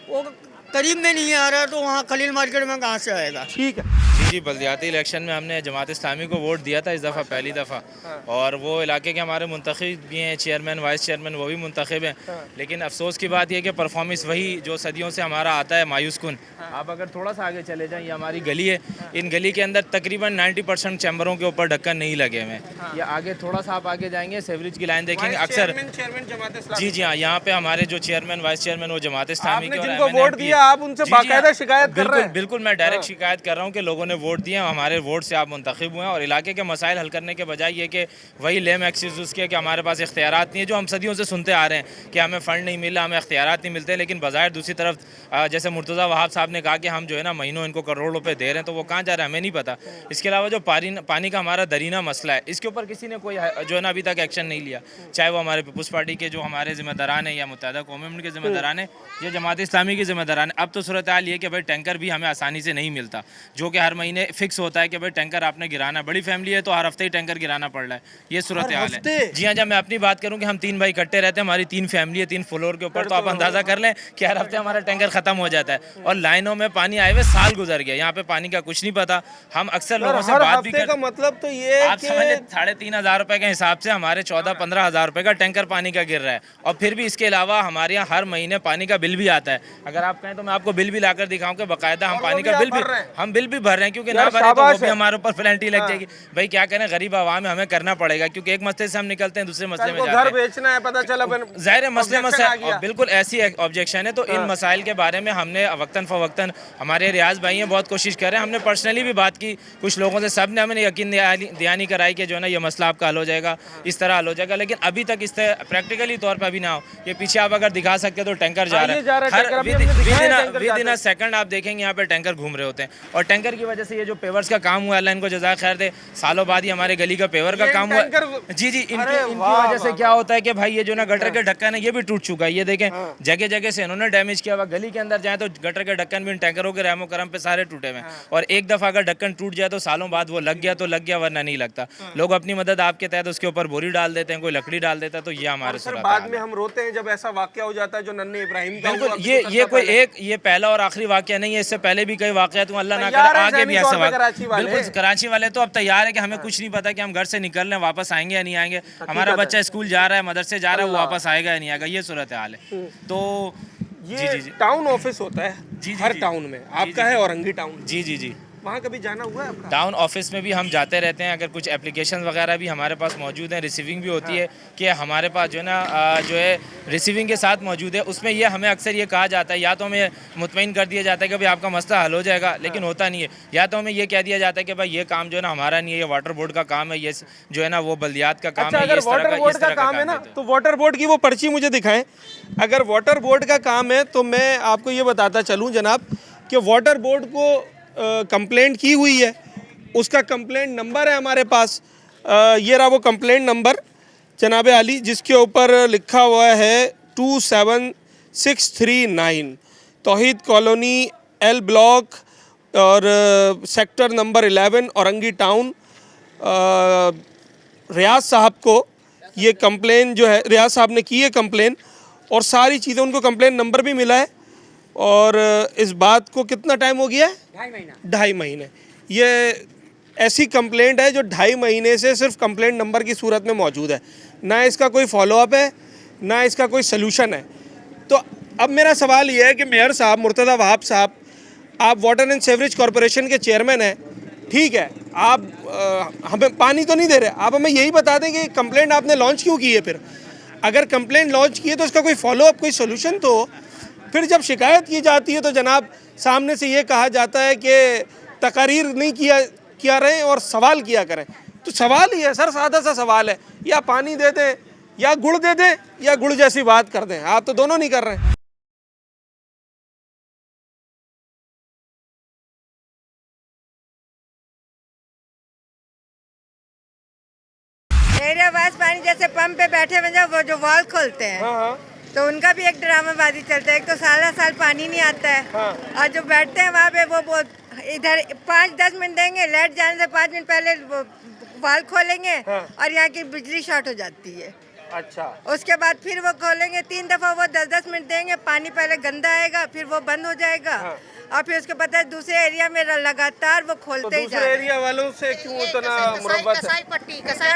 वो करीब में नहीं आ रहा, तो वहाँ खलील मार्केट में कहाँ से आएगा? ठीक है जी, बल्दियाती इलेक्शन में हमने जमात इस्लामी को वोट दिया था इस दफ़ा, पहली दफ़ा। और वो इलाके के हमारे मुंतखब भी हैं, चेयरमैन वाइस चेयरमैन, वो भी मुंतखब हैं। लेकिन अफसोस की बात यह कि परफॉर्मेंस वही जो सदियों से हमारा आता है, मायूस कुन। आप अगर थोड़ा सा आगे चले जाएँ, ये हमारी गली है, इन गली के अंदर तकरीबन 90% चैम्बरों के ऊपर ढक्कन नहीं लगे हुए हैं। या आगे थोड़ा सा आप आगे जाएंगे, सेवरेज की लाइन देखेंगे अक्सर। जी जी हाँ, यहाँ पे हमारे जो चेयरमैन वाइस चेयरमैन वो जमात इस्लामी के, जिनको वोट दिया आप उनसे बाकायदा शिकायत कर रहे हैं? बिल्कुल, मैं डायरेक्ट शिकायत कर रहा हूँ कि लोगों ने वोट दिए, हमारे वोट से आप मुंतखब हुए हैं, और इलाके के मसाइल हल करने के बजाय ये कि वही लेम एक्सक्यूज़ किया कि हमारे पास इख्तियारात नहीं है, जो हम सदियों से सुनते आ रहे हैं कि हमें फ़ंड नहीं मिला, हमें इख्तियारात नहीं मिलते। लेकिन बज़ाहिर दूसरी तरफ जैसे मुर्तज़ा वहाब साहब ने कहा कि हम जो है ना महीनों इनको करोड़ रुपए दे रहे हैं, तो वो कहाँ जा रहा है हमें नहीं पता। इसके अलावा जो पानी का हमारा दरीना मसला है, इसके ऊपर किसी ने कोई जो है ना अभी तक एक्शन नहीं लिया, चाहे वो हमारे पीपल्स पार्टी के जो हमारे ज़िम्मेदारान हैं, या मुत्तहिदा कौम के ज़िम्मेदारान हैं, या जमात इस्लामी के ज़िम्मेदारान हैं। अब तो सूरत हाल ये कि भाई टैंकर भी हमें आसानी से नहीं मिलता, जो कि हर महीने फिक्स होता है कि भाई टैंकर आपने गिराना है। बड़ी फैमिली है तो हर हफ्ते ही टैंकर गिराना पड़ रहा है, ये सूरत हाल है। जी हाँ, जब मैं अपनी बात करूँ कि हम 3 भाई इकट्ठे रहते हैं, हमारी 3 फैमिली है, 3 फ्लोर के ऊपर, तो आप अंदाज़ा कर लें कि हर हफ्ते हमारा टैंकर ख़त्म हो जाता है। और लाइनों में पानी आए हुए साल गुजर गया, यहाँ पे पानी का कुछ नहीं पता। हम अक्सर लोगों से बात भी का मतलब तो ये आप समझे 3,500 रुपये के हिसाब से हमारे 14-15 हज़ार रुपये का टैंकर पानी का गिर रहा है। और फिर भी इसके अलावा हमारे यहाँ हर महीने पानी का बिल भी आता है। अगर आप कहें तो मैं आपको बिल भी लाकर दिखाऊं कि बाकायदा हम पानी का बिल भी भर रहे हैं, क्योंकि ना भरे तो वो भी हमारे ऊपर पेनल्टी लग जाएगी। भाई क्या करें, गरीब आवाम हमें करना पड़ेगा, क्योंकि एक मसले से हम निकलते हैं दूसरे मसले में जाते हैं। घर बेचना है, पता चला ज़ाहिर मसले बिल्कुल ऐसी ऑब्जेक्शन है। तो इन मसाइल के बारे में हमने वक्तन फ़वक्तन, हमारे रियाज भाई हैं बहुत कोशिश कर रहे हैं, हमने पर्सनली भी बात की कुछ लोगों से, सब ने हमें यकीन दयानी कराई कि जो है ना ये मसला आपका हल हो जाएगा, इस तरह हल हो जाएगा। लेकिन अभी तक इस प्रैक्टिकली तौर पर अभी ना हो। ये पीछे आप अगर दिखा सकते तो टैंकर जा रहा है, her with in a second आप देखेंगे यहाँ पे टैंकर घूम रहे होते हैं, और टैंकर की वजह वजह से ये जो पेवर्स का काम हुआ, अल्लाह इनको जज़ाक खैर दे, सालों बाद ही हमारे गली का पेवर का काम हुआ। जी जी, इनकी वजह से क्या होता है कि भाई ये जो ना गटर के ढक्कन है ये भी टूट चुका है। ये देखें जगह जगह से इन्होंने डैमेज किया हुआ। गली के अंदर जाए तो गटर के ढक्कन भी इन टैंकरों के रहमो करम पे सारे टूटे हुए हैं। और एक दफ़ा अगर ढक्कन टूट जाए तो सालों बाद वो लग गया तो लग गया, वरना नहीं लगता। लोग अपनी मदद आपके तहत उसके ऊपर बोरी डाल देते हैं, कोई लकड़ी डाल देता है। तो ये हमारे सर बाद में हम रोते हैं जब ऐसा वाकया हो जाता है जो नन्हे इब्राहिम का। बिल्कुल, ये कोई एक ये पहला और आखिरी वाकया नहीं है, इससे पहले भी कई वाकयात हुए, अल्लाह ना करे आगे भी ऐसा वाकया। बिल्कुल, कराची वाले तो अब तैयार है कि हमें कुछ नहीं पता कि हम घर से निकल रहे हैं, वापस आएंगे या नहीं आएंगे। हमारा बच्चा स्कूल जा रहा है, मदरसे जा रहा है, वो वापस आएगा या नहीं आएगा, ये सूरत हाल है। तो ये टाउन ऑफिस होता है हर टाउन में, आपका है औरंगी टाउन। जी जी जी, वहाँ कभी जाना हुआ है आपका? टाउन ऑफिस में भी हम जाते रहते हैं। अगर कुछ एप्लीकेशन वगैरह भी हमारे पास मौजूद हैं, रिसीविंग भी होती है कि हमारे पास जो है ना जो है रिसीविंग के साथ मौजूद है। उसमें ये हमें अक्सर ये कहा जाता है, या तो हमें मुतमईन कर दिया जाता है कि भाई आपका मसला हल हो जाएगा, लेकिन होता नहीं है। या तो हमें ये कह दिया जाता है कि भाई ये काम जो है ना हमारा नहीं है, ये वाटर बोर्ड का काम है, ये जो है ना वो बल्दियात का काम है। अगर वाटर बोर्ड का काम है ना, तो वाटर बोर्ड की वो पर्ची मुझे दिखाएं। अगर वाटर बोर्ड का काम है तो मैं आपको ये बताता चलूँ जनाब कि वाटर बोर्ड को कंप्लेंट की हुई है, उसका कंप्लेंट नंबर है हमारे पास। ये रहा वो कंप्लेंट नंबर जनाब आली, जिसके ऊपर लिखा हुआ है 27639 तौहीद कॉलोनी एल ब्लॉक और सेक्टर नंबर 11 औरंगी टाउन। रियाज साहब को ये कंप्लेन जो है, रियाज साहब ने की है कंप्लेन और सारी चीज़ें, उनको कंप्लेन नंबर भी मिला है। और इस बात को कितना टाइम हो गया है? 2.5 महीने। ये ऐसी कंप्लेंट है जो 2.5 महीने से सिर्फ कंप्लेंट नंबर की सूरत में मौजूद है, ना इसका कोई फॉलोअप है, ना इसका कोई सलूशन है। तो अब मेरा सवाल ये है कि मेयर साहब मुर्तज़ा वहाब साहब, आप वाटर एंड सीवरेज कॉरपोरेशन के चेयरमैन हैं, ठीक है, आप हमें पानी तो नहीं दे रहे, आप हमें यही बता दें कि कंप्लेंट आपने लॉन्च क्यों की है। फिर अगर कंप्लेंट लॉन्च की है तो इसका कोई फॉलोअप, कोई सोल्यूशन तो हो। फिर जब शिकायत की जाती है तो जनाब सामने से ये कहा जाता है कि तकारीर नहीं किया रहे और सवाल किया करें। तो सवाल ही है सर, सादा सा सवाल है, या पानी दे दें या गुड़ दे दें या गुड़ जैसी बात कर दें। आप तो दोनों नहीं कर रहे हैं। मेरे पास पानी जैसे पंप पे बैठे हुए हैं, वो जो वाल खोलते हैं, तो उनका भी एक ड्रामाबाजी चलता है। एक तो सारा साल पानी नहीं आता है, और जो बैठते हैं वहाँ पे वो इधर 5-10 मिनट देंगे, लाइट जाने से 5 मिनट पहले वो वाल खोलेंगे और यहाँ की बिजली शॉर्ट हो जाती है। अच्छा, उसके बाद फिर वो खोलेंगे, 3 दफ़ा वो 10-10 मिनट देंगे, पानी पहले गंदा आएगा, फिर वो बंद हो जाएगा। और फिर उसके पता है दूसरे एरिया में लगातार वो खोलते ही जा रहे हैं। दूसरे एरिया वालों से क्यों उतना मुरब्बत? कसाई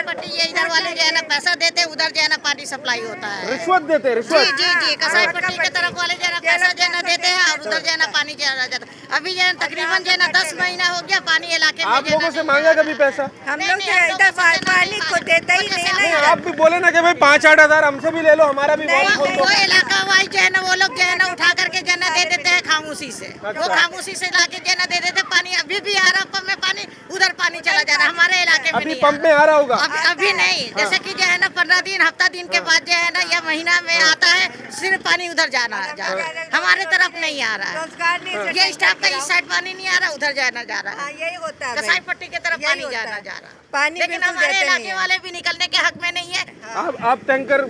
पट्टी ये इधर वाले जो है ना पैसा देते हैं, उधर जो है ना पानी सप्लाई होता है। रिश्वत देते हैं, रिश्वत। जी जी, कसाई पट्टी के तरफ वाले जो है ना पैसा जो है ना देते हैं और उधर जो है ना पानी चला जाता है। अभी जो है तकरीबन जो है ना 10 महीना हो गया पानी इलाके में। आप लोगों से मांगा कभी पैसा? हम लोग इधर पानी को देता ही नहीं ना। आप भी बोले ना कि भाई 5-8 हज़ार हमसे भी ले लो, हमारा भी वो इलाका वाइज जो है ना वो लोग जो है ना उठा करके जो है ना दे देते हैं खामोशी से। वो खामोशी से लाके जो है ना दे देते पानी। अभी भी आ रहा पंप में पानी, उधर पानी चला जा रहा है, हमारे इलाके में अभी पंप में आ रहा होगा? अभी नहीं, जैसे कि जो है ना 15 दिन हफ्ता दिन के बाद जो है ना या महीना में आता है, सिर्फ पानी उधर जा रहा है, हमारे तरफ नहीं आ रहा है। ये स्टाफ का इस साइड पानी नहीं आ रहा, उधर जाना जा रहा है। यही होता है, कसाई पट्टी की तरफ पानी जाना जा रहा है पानी, लेकिन हमारे इलाके वाले भी निकलने के हक में नहीं है। आप टैंकर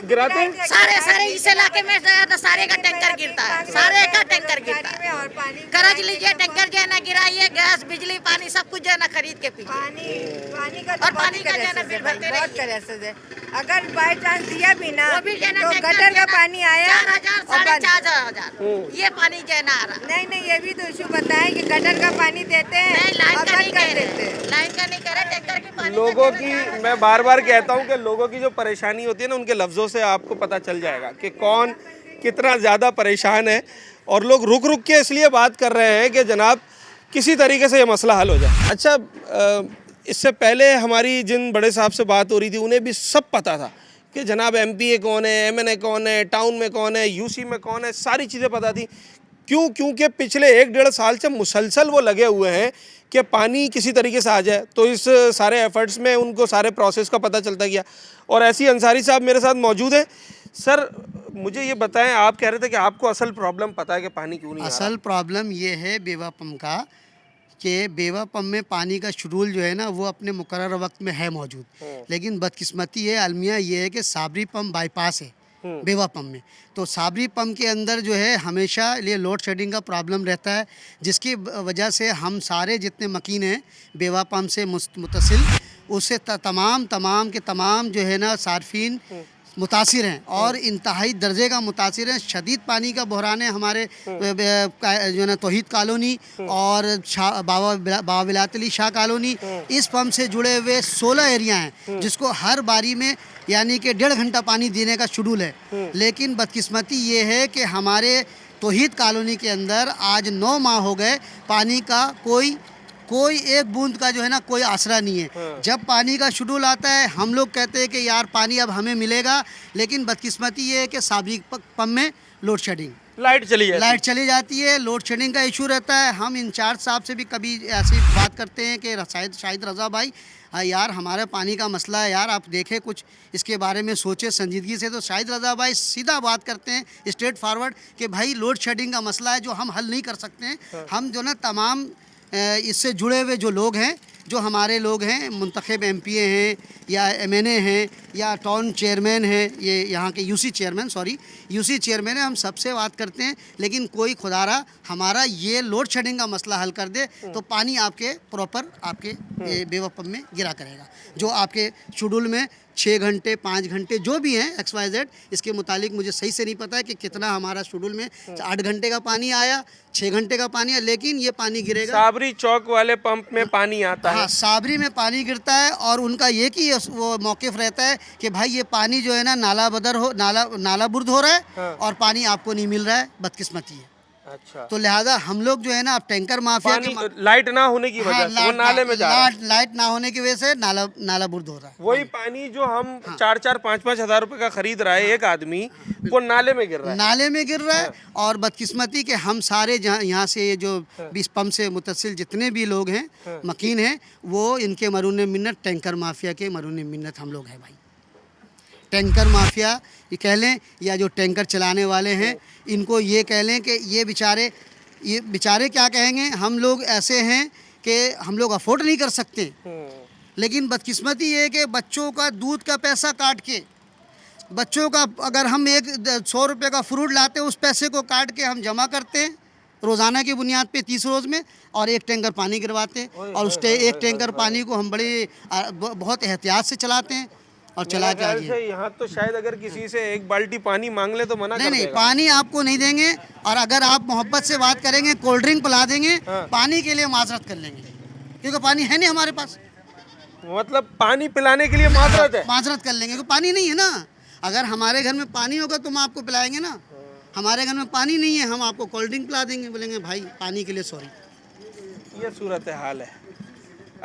गिराते हैं? सारे इस इलाके में सारे का टैंकर गिरता है, सारे का टैंकर गिरता है। कर्ज लीजिए, टैंकर जो है ना गिराइए, गैस बिजली पानी सब कुछ जो है ना खरीद के पीजिए। पानी का और पानी का जो है ना बिल भरते रहिए। अगर बाई चांस दिया भी ना तो गटर का पानी आया 4,000 ये पानी जो है ना आ रहा। नहीं, ये भी तो इशू बताएं कि गटर का पानी देते हैं, लाइन का नहीं कह रहे, लाइन का नहीं कह रहे, टैंकर की पानी। लोगों की, मैं बार बार कहता हूं कि लोगों की जो परेशानी होती है ना, उनके लफ्ज़ों से आपको पता चल जाएगा कि कौन कितना ज़्यादा परेशान है। और लोग रुक रुक के इसलिए बात कर रहे हैं कि जनाब किसी तरीके से ये मसला हल हो जाए। अच्छा, इससे पहले हमारी जिन बड़े साहब से बात हो रही थी, उन्हें भी सब पता था कि जनाब MPA कौन है, MNA कौन है, टाउन में कौन है, UC में कौन है, सारी चीज़ें पता थी। क्योंकि पिछले 1-1.5 साल से मुसलसल वो लगे हुए हैं कि पानी किसी तरीके से आ जाए। तो इस सारे एफर्ट्स में उनको सारे प्रोसेस का पता चलता गया। और ऐसी अंसारी साहब मेरे साथ मौजूद हैं। सर मुझे ये बताएं, आप कह रहे थे कि आपको असल प्रॉब्लम पता है कि पानी क्यों नहीं आ रहा? असल प्रॉब्लम ये है बेवा पंप का कि बेवा पंप में पानी का शेड्यूल जो है ना वो अपने मुकर्रर वक्त में है मौजूद, लेकिन बदकिस्मती है अलमिया ये है कि साबरी पंप बाईपास है बेवा पंप में। तो साबरी पंप के अंदर जो है हमेशा ये लोड शेडिंग का प्रॉब्लम रहता है, जिसकी वजह से हम सारे जितने मकीन हैं बेवा पंप से मुतसिल उससे तमाम के तमाम जो है ना सार्फिन मुतासिर हैं और इंतहाई दर्जे का मुतासिर हैं। शदीद पानी का बहरान है हमारे जो है ना तौहीद कॉलोनी और बाबा विलायत अली शाह कॉलोनी। इस पंप से जुड़े हुए 16 एरिया हैं जिसको हर बारी में यानी कि 1.5 घंटा पानी देने का शेड्यूल है, लेकिन बदकिस्मती ये है कि हमारे तौहीद कॉलोनी के अंदर आज 9 माह हो गए पानी का कोई एक बूंद का जो है ना कोई आसरा नहीं है। जब पानी का शेड्यूल आता है हम लोग कहते हैं कि यार पानी अब हमें मिलेगा, लेकिन बदकिस्मती ये है कि साबरी पंप में लोड शेडिंग, लाइट चली जाती है, लोड शेडिंग का इशू रहता है। हम इंचार्ज साहब से भी कभी ऐसी बात करते हैं कि शाहिद रज़ा भाई यार हमारे पानी का मसला है यार, आप देखें कुछ इसके बारे में सोचे संजीदगी से। तो शाहिद रज़ा भाई सीधा बात करते हैं स्ट्रेट फॉरवर्ड कि भाई लोड शेडिंग का मसला है जो हम हल नहीं कर सकते हैं। हम जो ना तमाम इससे जुड़े हुए जो लोग हैं, जो हमारे लोग हैं मुंतखब MPA हैं या MNA हैं या टाउन चेयरमैन हैं, ये यहाँ के UC चेयरमैन है, हम सबसे बात करते हैं, लेकिन कोई खुदारा हमारा ये लोड शेडिंग का मसला हल कर दे तो पानी आपके प्रॉपर आपके बेवा पंप में गिरा करेगा। जो आपके शेड्यूल में 6 घंटे 5 घंटे जो भी हैं XYZ, इसके मुतालिक मुझे सही से नहीं पता है कि कितना हमारा शेड्यूल में 8 घंटे का पानी आया, 6 घंटे का पानी आया, लेकिन ये पानी गिरेगा। साबरी चौक वाले पंप में पानी आता है। हाँ, साबरी में पानी गिरता है और उनका ये कि वो मौक़िफ़ रहता है कि भाई ये पानी जो है ना नाला बुर्द हो रहा है और पानी आपको नहीं मिल रहा है, बदकिस्मती है। अच्छा, तो लिहाजा हम लोग जो है ना अब टैंकर माफिया लाइट ना होने की वजह से वो नाले में जा रहा है। लाइट ना होने की वजह से नाला बुर्द हो रहा है। वही पानी जो हम 4-4 5-5 हज़ार रुपए का खरीद रहा है एक आदमी, वो नाले में गिर रहा है। और बदकिस्मती के हम सारे यहाँ से ये जो 20 पंप से मुतसिल जितने भी लोग हैं मकीन हैं, वो इनके मरून मिन्नत टैंकर माफिया के मरून मिन्नत हम लोग हैं भाई। टैंकर माफिया ये कह लें या जो टैंकर चलाने वाले हैं इनको ये कह लें कि ये बेचारे क्या कहेंगे, हम लोग ऐसे हैं कि हम लोग अफोर्ड नहीं कर सकते, लेकिन बदकिस्मती ये है कि बच्चों का दूध का पैसा काट के बच्चों का अगर हम 100 रुपये का फ्रूट लाते हैं उस पैसे को काट के हम जमा करते हैं रोज़ाना की बुनियाद पे 30 रोज़ में और 1 टैंकर पानी गिरवाते हैं और उस 1 टैंकर पानी को हम बहुत एहतियात से चलाते हैं और चला के आगे। यहाँ तो शायद अगर किसी से 1 बाल्टी पानी मांग ले तो मना कर नहीं, पानी आपको नहीं देंगे और अगर आप मोहब्बत से बात करेंगे कोल्ड ड्रिंक पिला देंगे, पानी के लिए माजरत कर लेंगे क्योंकि पानी है नहीं हमारे पास। मतलब पानी पिलाने के लिए माजरत कर लेंगे क्योंकि पानी नहीं है ना। अगर हमारे घर में पानी होगा तो हम आपको पिलाएंगे ना, हमारे घर में पानी नहीं है, हम आपको कोल्ड ड्रिंक पिला देंगे, बोलेंगे भाई पानी के लिए सॉरी। ये सूरत हाल है।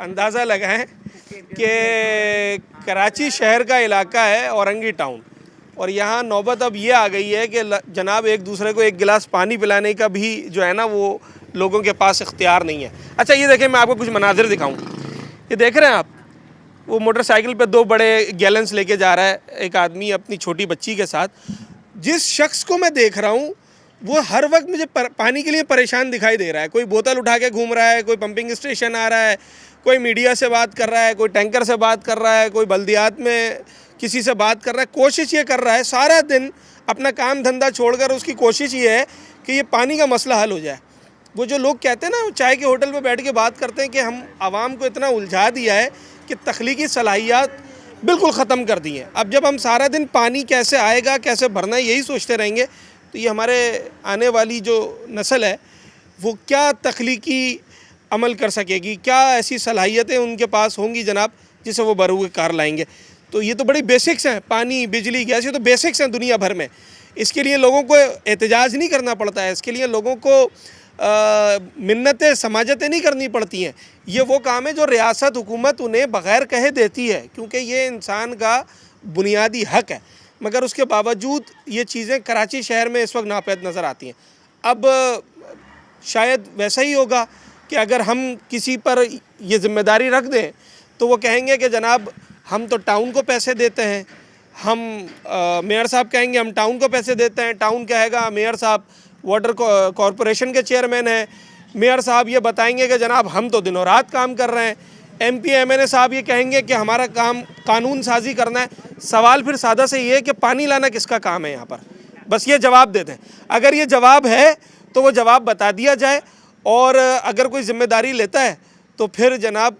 अंदाज़ा लगाएं कि कराची शहर का इलाका है औरंगी टाउन, और यहाँ नौबत अब ये आ गई है कि जनाब एक दूसरे को 1 गिलास पानी पिलाने का भी जो है ना वो लोगों के पास इख्तियार नहीं है। अच्छा ये देखें, मैं आपको कुछ मनाजिर दिखाऊं। ये देख रहे हैं आप, वो मोटरसाइकिल पे 2 बड़े गैलन्स लेके जा रहा है एक आदमी अपनी छोटी बच्ची के साथ। जिस शख्स को मैं देख रहा हूँ वो हर वक्त मुझे पानी के लिए परेशान दिखाई दे रहा है। कोई बोतल उठा के घूम रहा है, कोई पंपिंग स्टेशन आ रहा है, कोई मीडिया से बात कर रहा है, कोई टैंकर से बात कर रहा है, कोई बल्दियात में किसी से बात कर रहा है। कोशिश ये कर रहा है सारा दिन अपना काम धंधा छोड़कर, उसकी कोशिश ये है कि ये पानी का मसला हल हो जाए। वो जो लोग कहते हैं ना चाय के होटल में बैठ के बात करते हैं कि हम आवाम को इतना उलझा दिया है कि तख्लीकी सलाहियत बिल्कुल ख़त्म कर दी हैं। अब जब हम सारा दिन पानी कैसे आएगा, कैसे भरना है, यही सोचते रहेंगे तो ये हमारे आने वाली जो नस्ल है वो क्या तख्लीकी अमल कर सकेगी, क्या ऐसी सलाहियतें उनके पास होंगी जनाब जिसे वो बरूए कार लाएंगे। तो ये तो बड़ी बेसिक्स हैं, पानी बिजली गैस, ये तो बेसिक्स हैं दुनिया भर में। इसके लिए लोगों को एहतजाज नहीं करना पड़ता है, इसके लिए लोगों को मिन्नतें समाजतें नहीं करनी पड़ती हैं। ये वो काम है जो रियासत हुकूमत उन्हें बग़ैर कहे देती है, क्योंकि ये इंसान का बुनियादी हक़ है। मगर उसके बावजूद ये चीज़ें कराची शहर में इस वक्त नापैद नज़र आती हैं। अब शायद वैसा ही होगा कि अगर हम किसी पर ये ज़िम्मेदारी रख दें तो वो कहेंगे कि जनाब हम तो टाउन को पैसे देते हैं, हम मेयर साहब कहेंगे हम टाउन को पैसे देते हैं, टाउन कहेगा मेयर साहब वाटर कॉरपोरेशन के चेयरमैन हैं, मेयर साहब ये बताएंगे कि जनाब हम तो दिनों रात काम कर रहे हैं। MP MNA साहब ये कहेंगे कि हमारा काम कानून साजी करना है। सवाल फिर सादा से ये है कि पानी लाना किसका काम है यहाँ पर, बस ये जवाब देते हैं। अगर ये जवाब है तो वो जवाब बता दिया जाए, और अगर कोई जिम्मेदारी लेता है तो फिर जनाब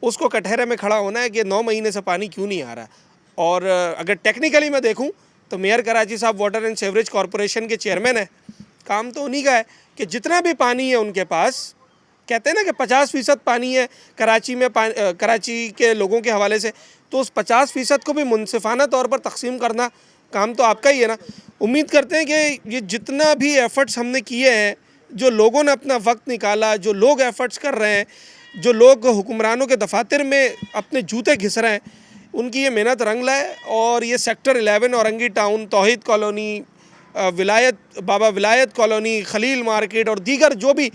उसको कटहरे में खड़ा होना है कि 9 महीने से पानी क्यों नहीं आ रहा। और अगर टेक्निकली मैं देखूं तो मेयर कराची साहब वाटर एंड सीवरेज कॉरपोरेशन के चेयरमैन है। काम तो उन्हीं का है कि जितना भी पानी है उनके पास, कहते हैं ना कि 50% पानी है कराची में, कराची के लोगों के हवाले से, तो उस 50% को भी मुनसिफाना तौर पर तकसीम करना काम तो आपका ही है ना। उम्मीद करते हैं कि ये जितना भी एफ़र्ट्स हमने किए हैं, जो लोगों ने अपना वक्त निकाला, जो लोग एफ़र्ट्स कर रहे हैं, जो लोग हुक्मरानों के दफातर में अपने जूते घिस रहे हैं, उनकी ये मेहनत रंग लाए। और ये सेक्टर 11 औरंगी टाउन, तौहीद कॉलोनी, बाबा विलायत कॉलोनी, खलील मार्केट और दीगर जो भी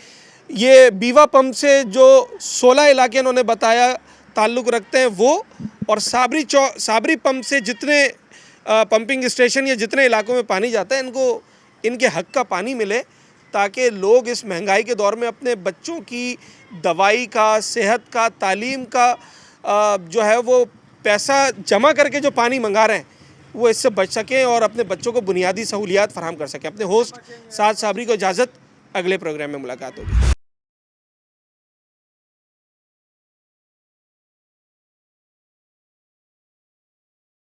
ये बीवा पंप से जो 16 इलाके इन्होंने बताया ताल्लुक़ रखते हैं वो, और साबरी पंप से जितने पंपिंग स्टेशन या जितने इलाकों में पानी जाता है, इनको इनके हक़ का पानी मिले, ताकि लोग इस महंगाई के दौर में अपने बच्चों की दवाई का, सेहत का, तालीम का जो है वो पैसा जमा करके जो पानी मंगा रहे हैं वो इससे बच सकें और अपने बच्चों को बुनियादी सहूलियात फराहम कर सकें। अपने होस्ट साद साबरी को इजाज़त, अगले प्रोग्राम में मुलाकात होगी।